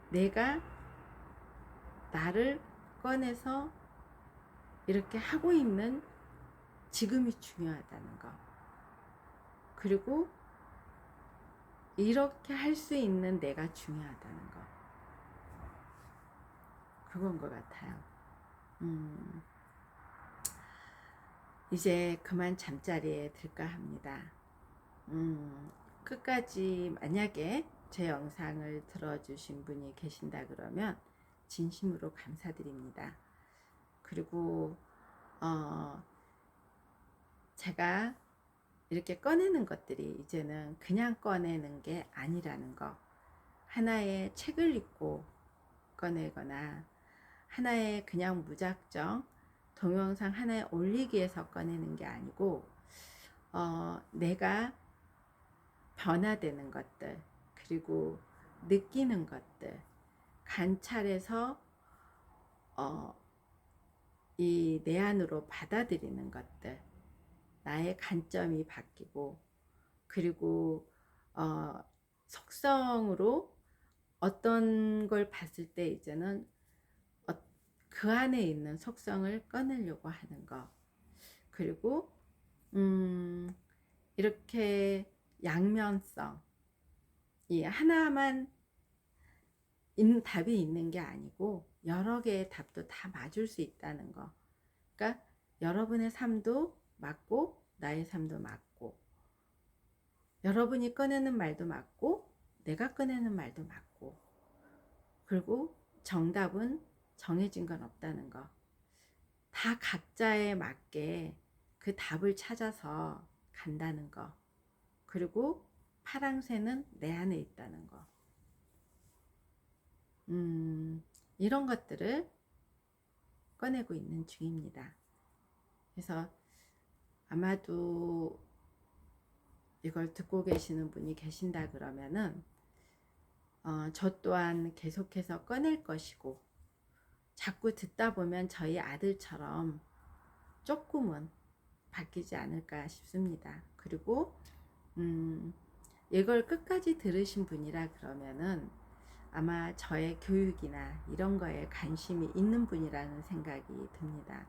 내가 나를 꺼내서 이렇게 하고 있는 지금이 중요하다는 거. 그리고 이렇게 할 수 있는 내가 중요하다는 거. 그건 것 같아요. 이제 그만 잠자리에 들까 합니다. 끝까지 만약에 제 영상을 들어주신 분이 계신다 그러면 진심으로 감사드립니다. 그리고 제가 이렇게 꺼내는 것들이 이제는 그냥 꺼내는 게 아니라는 거. 하나의 책을 읽고 꺼내거나 하나의 그냥 무작정 동영상 하나에 올리기 위해서 꺼내는 게 아니고, 내가 변화되는 것들, 그리고 느끼는 것들, 관찰해서 이 내 안으로 받아들이는 것들, 나의 관점이 바뀌고, 그리고 속성으로 어떤 걸 봤을 때 이제는 그 안에 있는 속성을 꺼내려고 하는 거. 그리고 이렇게 양면성, 이 하나만 답이 있는 게 아니고 여러 개의 답도 다 맞을 수 있다는 거. 그러니까 여러분의 삶도 맞고 나의 삶도 맞고, 여러분이 꺼내는 말도 맞고 내가 꺼내는 말도 맞고, 그리고 정답은 정해진 건 없다는 거. 다 각자에 맞게 그 답을 찾아서 간다는 거. 그리고 파랑새는 내 안에 있다는 거. 이런 것들을 꺼내고 있는 중입니다. 그래서 아마도 이걸 듣고 계시는 분이 계신다 그러면은 저 또한 계속해서 꺼낼 것이고, 자꾸 듣다 보면 저희 아들처럼 조금은 바뀌지 않을까 싶습니다. 그리고 이걸 끝까지 들으신 분이라 그러면은 아마 저의 교육이나 이런 거에 관심이 있는 분이라는 생각이 듭니다.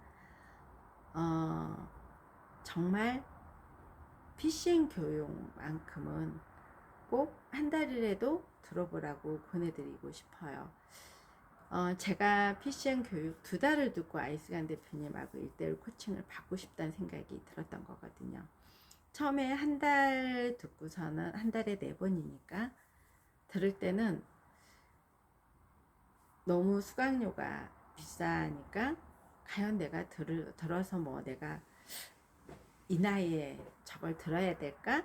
정말 PCN 교육만큼은 꼭 한 달이라도 들어보라고 보내드리고 싶어요. 제가 PCN 교육 2달을 듣고 아이스간 대표님하고 1대1 코칭을 받고 싶다는 생각이 들었던 거거든요. 처음에 한 달 듣고서는 한 달에 4번이니까 들을 때는 너무 수강료가 비싸니까 과연 내가 들어서 뭐 내가 이 나이에 저걸 들어야 될까?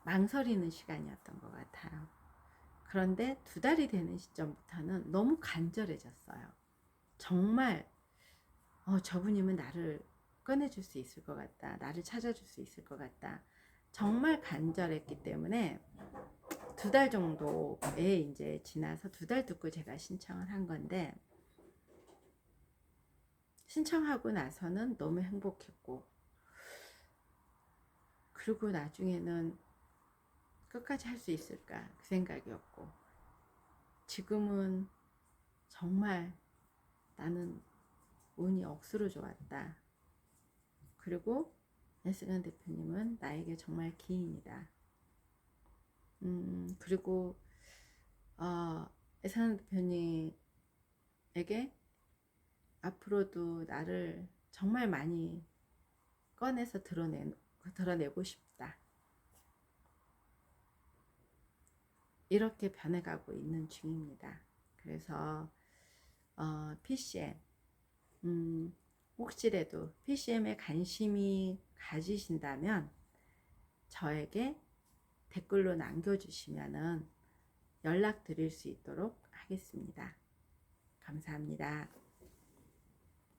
망설이는 시간이었던 것 같아요. 그런데 2달이 되는 시점부터는 너무 간절해졌어요. 정말 저분이면 나를 꺼내줄 수 있을 것 같다. 나를 찾아줄 수 있을 것 같다. 정말 간절했기 때문에 2달 정도에 이제 지나서 2달 듣고 제가 신청을 한 건데, 신청하고 나서는 너무 행복했고, 그리고 나중에는 끝까지 할 수 있을까 그 생각이었고, 지금은 정말 나는 운이 억수로 좋았다. 그리고 에스간 대표님은 나에게 정말 기인이다. 그리고 에스간 대표님에게 앞으로도 나를 정말 많이 꺼내서 드러내고 싶다. 이렇게 변해가고 있는 중입니다. 그래서 PCM, 혹시라도 PCM에 관심이 가지신다면 저에게 댓글로 남겨주시면은 연락 드릴 수 있도록 하겠습니다. 감사합니다.